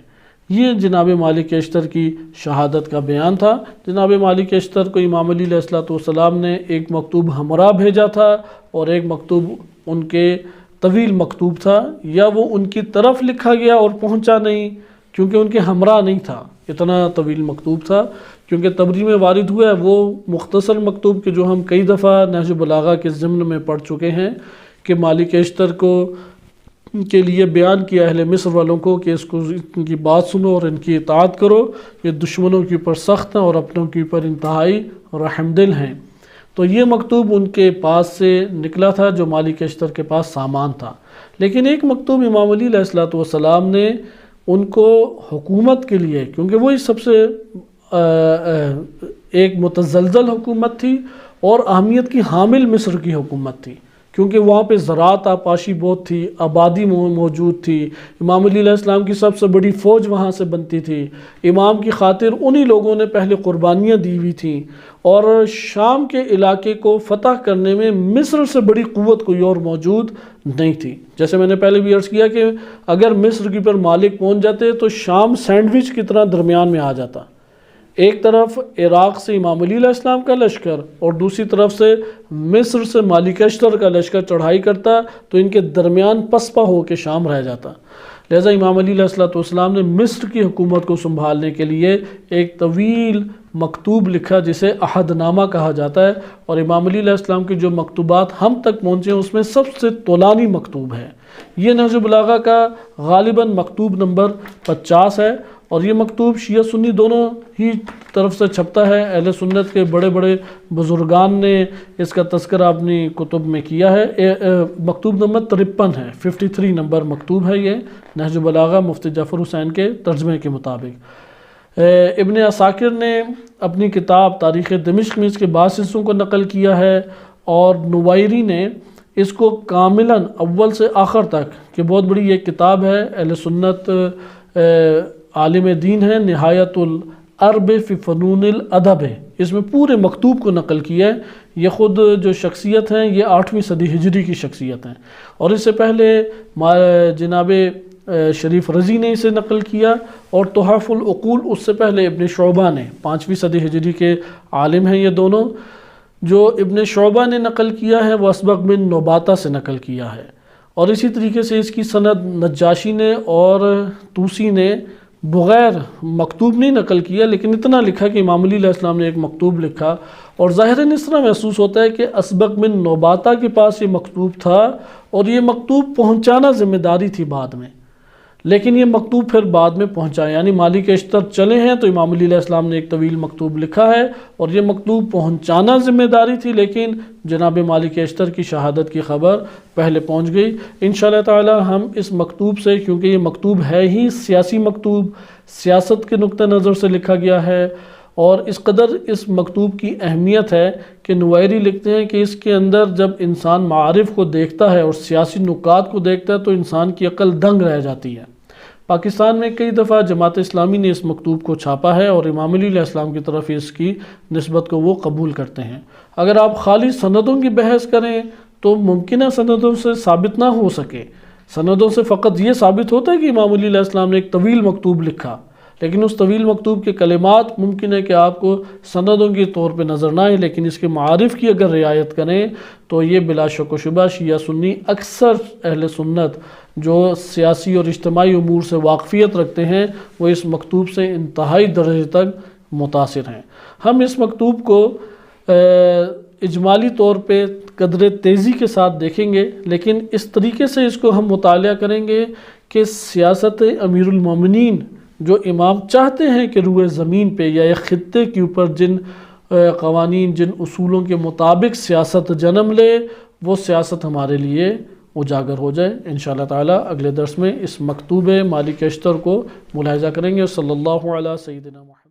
یہ جناب مالک اشتر کی شہادت کا بیان تھا۔ جناب مالک اشتر کو امام علی علیہ السلام نے ایک مکتوب ہمراہ بھیجا تھا، اور ایک مکتوب ان کے طویل مکتوب تھا، یا وہ ان کی طرف لکھا گیا اور پہنچا نہیں کیونکہ ان کے ہمراہ نہیں تھا، اتنا طویل مکتوب تھا۔ کیونکہ تبری میں وارد ہوا ہے وہ مختصر مکتوب، کہ جو ہم کئی دفعہ نہج بلاغہ کے ضمن میں پڑھ چکے ہیں، کہ مالک اشتر کو کے لیے بیان کیا اہل مصر والوں کو کہ اس کو ان کی بات سنو اور ان کی اطاعت کرو، یہ دشمنوں کے اوپر سخت ہیں اور اپنوں کے اوپر انتہائی رحم دل ہیں۔ تو یہ مکتوب ان کے پاس سے نکلا تھا جو مالک اشتر کے پاس سامان تھا، لیکن ایک مکتوب امام علی علیہ السلام نے ان کو حکومت کے لیے، کیونکہ وہی سب سے ایک متزلزل حکومت تھی اور اہمیت کی حامل مصر کی حکومت تھی، کیونکہ وہاں پہ زراعت آپاشی بہت تھی، آبادی موجود تھی، امام علی علیہ السلام کی سب سے بڑی فوج وہاں سے بنتی تھی، امام کی خاطر انہی لوگوں نے پہلے قربانیاں دی ہوئی تھیں، اور شام کے علاقے کو فتح کرنے میں مصر سے بڑی قوت کوئی اور موجود نہیں تھی۔ جیسے میں نے پہلے بھی عرض کیا کہ اگر مصر کی پر مالک پہنچ جاتے تو شام سینڈوچ کی طرح درمیان میں آ جاتا، ایک طرف عراق سے امام علی علیہ السلام کا لشکر اور دوسری طرف سے مصر سے مالک اشتر کا لشکر چڑھائی کرتا، تو ان کے درمیان پسپا ہو کے شام رہ جاتا۔ لہذا امام علی علیہ السلام نے مصر کی حکومت کو سنبھالنے کے لیے ایک طویل مکتوب لکھا جسے عہد نامہ کہا جاتا ہے، اور امام علی علیہ السلام کی جو مکتوبات ہم تک پہنچے ہیں اس میں سب سے طولانی مکتوب ہے۔ یہ نہج بلاغہ کا غالباً مکتوب نمبر 50 ہے، اور یہ مکتوب شیعہ سنی دونوں ہی طرف سے چھپتا ہے۔ اہل سنت کے بڑے بڑے بزرگان نے اس کا تذکرہ اپنی کتب میں کیا ہے۔ مکتوب نمبر 53 ہے، 53 نمبر مکتوب ہے یہ نہج بلاغہ مفتی جعفر حسین کے ترجمے کے مطابق۔ ابن عساکر نے اپنی کتاب تاریخ دمشق میں اس کے بعض حصوں کو نقل کیا ہے، اور نوائری نے اس کو کاملاً اول سے آخر تک، کہ بہت بڑی یہ کتاب ہے، اہل سنت عالم دین ہے، نہایت العرب فی فنون الادب ہے، اس میں پورے مکتوب کو نقل کیا ہے۔ یہ خود جو شخصیت ہیں یہ 8ویں صدی ہجری کی شخصیت ہیں، اور اس سے پہلے جناب شریف رضی نے اسے نقل کیا، اور تحف العقول اس سے پہلے ابن شعبہ نے، 5ویں صدی ہجری کے عالم ہیں یہ دونوں۔ جو ابن شعبہ نے نقل کیا ہے وہ اسبغ بن نباتہ سے نقل کیا ہے، اور اسی طریقے سے اس کی سند نجاشی نے اور طوسی نے بغیر مکتوب نہیں نقل کیا، لیکن اتنا لکھا کہ امام علی علیہ السلام نے ایک مکتوب لکھا، اور ظاہراً اس طرح محسوس ہوتا ہے کہ اسبغ بن نباتہ کے پاس یہ مکتوب تھا، اور یہ مکتوب پہنچانا ذمہ داری تھی بعد میں، لیکن یہ مکتوب پھر بعد میں پہنچا، یعنی مالک اشتر چلے ہیں تو امام علی علیہ السلام نے ایک طویل مکتوب لکھا ہے، اور یہ مکتوب پہنچانا ذمہ داری تھی، لیکن جناب مالک اشتر کی شہادت کی خبر پہلے پہنچ گئی۔ انشاءاللہ تعالی ہم اس مکتوب سے، کیونکہ یہ مکتوب ہے ہی سیاسی مکتوب، سیاست کے نقطہ نظر سے لکھا گیا ہے، اور اس قدر اس مکتوب کی اہمیت ہے کہ نوائری لکھتے ہیں کہ اس کے اندر جب انسان معارف کو دیکھتا ہے اور سیاسی نکات کو دیکھتا ہے تو انسان کی عقل دنگ رہ جاتی ہے۔ پاکستان میں کئی دفعہ جماعت اسلامی نے اس مکتوب کو چھاپا ہے، اور امام علی علیہ السلام کی طرف اس کی نسبت کو وہ قبول کرتے ہیں۔ اگر آپ خالی سندوں کی بحث کریں تو ممکنہ سندوں سے ثابت نہ ہو سکے، سندوں سے فقط یہ ثابت ہوتا ہے کہ امام علی علیہ السلام نے ایک طویل مکتوب لکھا، لیکن اس طویل مکتوب کے کلمات ممکن ہے کہ آپ کو سندوں کے طور پہ نظر نہ آئیں، لیکن اس کے معارف کی اگر رعایت کریں تو یہ بلا شک و شبہ شیعہ سنی اکثر اہل سنت جو سیاسی اور اجتماعی امور سے واقفیت رکھتے ہیں وہ اس مکتوب سے انتہائی درجے تک متاثر ہیں۔ ہم اس مکتوب کو اجمالی طور پہ قدر تیزی کے ساتھ دیکھیں گے، لیکن اس طریقے سے اس کو ہم مطالعہ کریں گے کہ سیاست امیر المومنین جو امام چاہتے ہیں کہ روئے زمین پہ یا ایک خطے کے اوپر جن قوانین جن اصولوں کے مطابق سیاست جنم لے وہ سیاست ہمارے لیے اجاگر ہو جائے۔ انشاءاللہ تعالی اگلے درس میں اس مکتوب مالک اشتر کو ملاحظہ کریں گے۔ صلی اللہ علیہ سیدنا محمد۔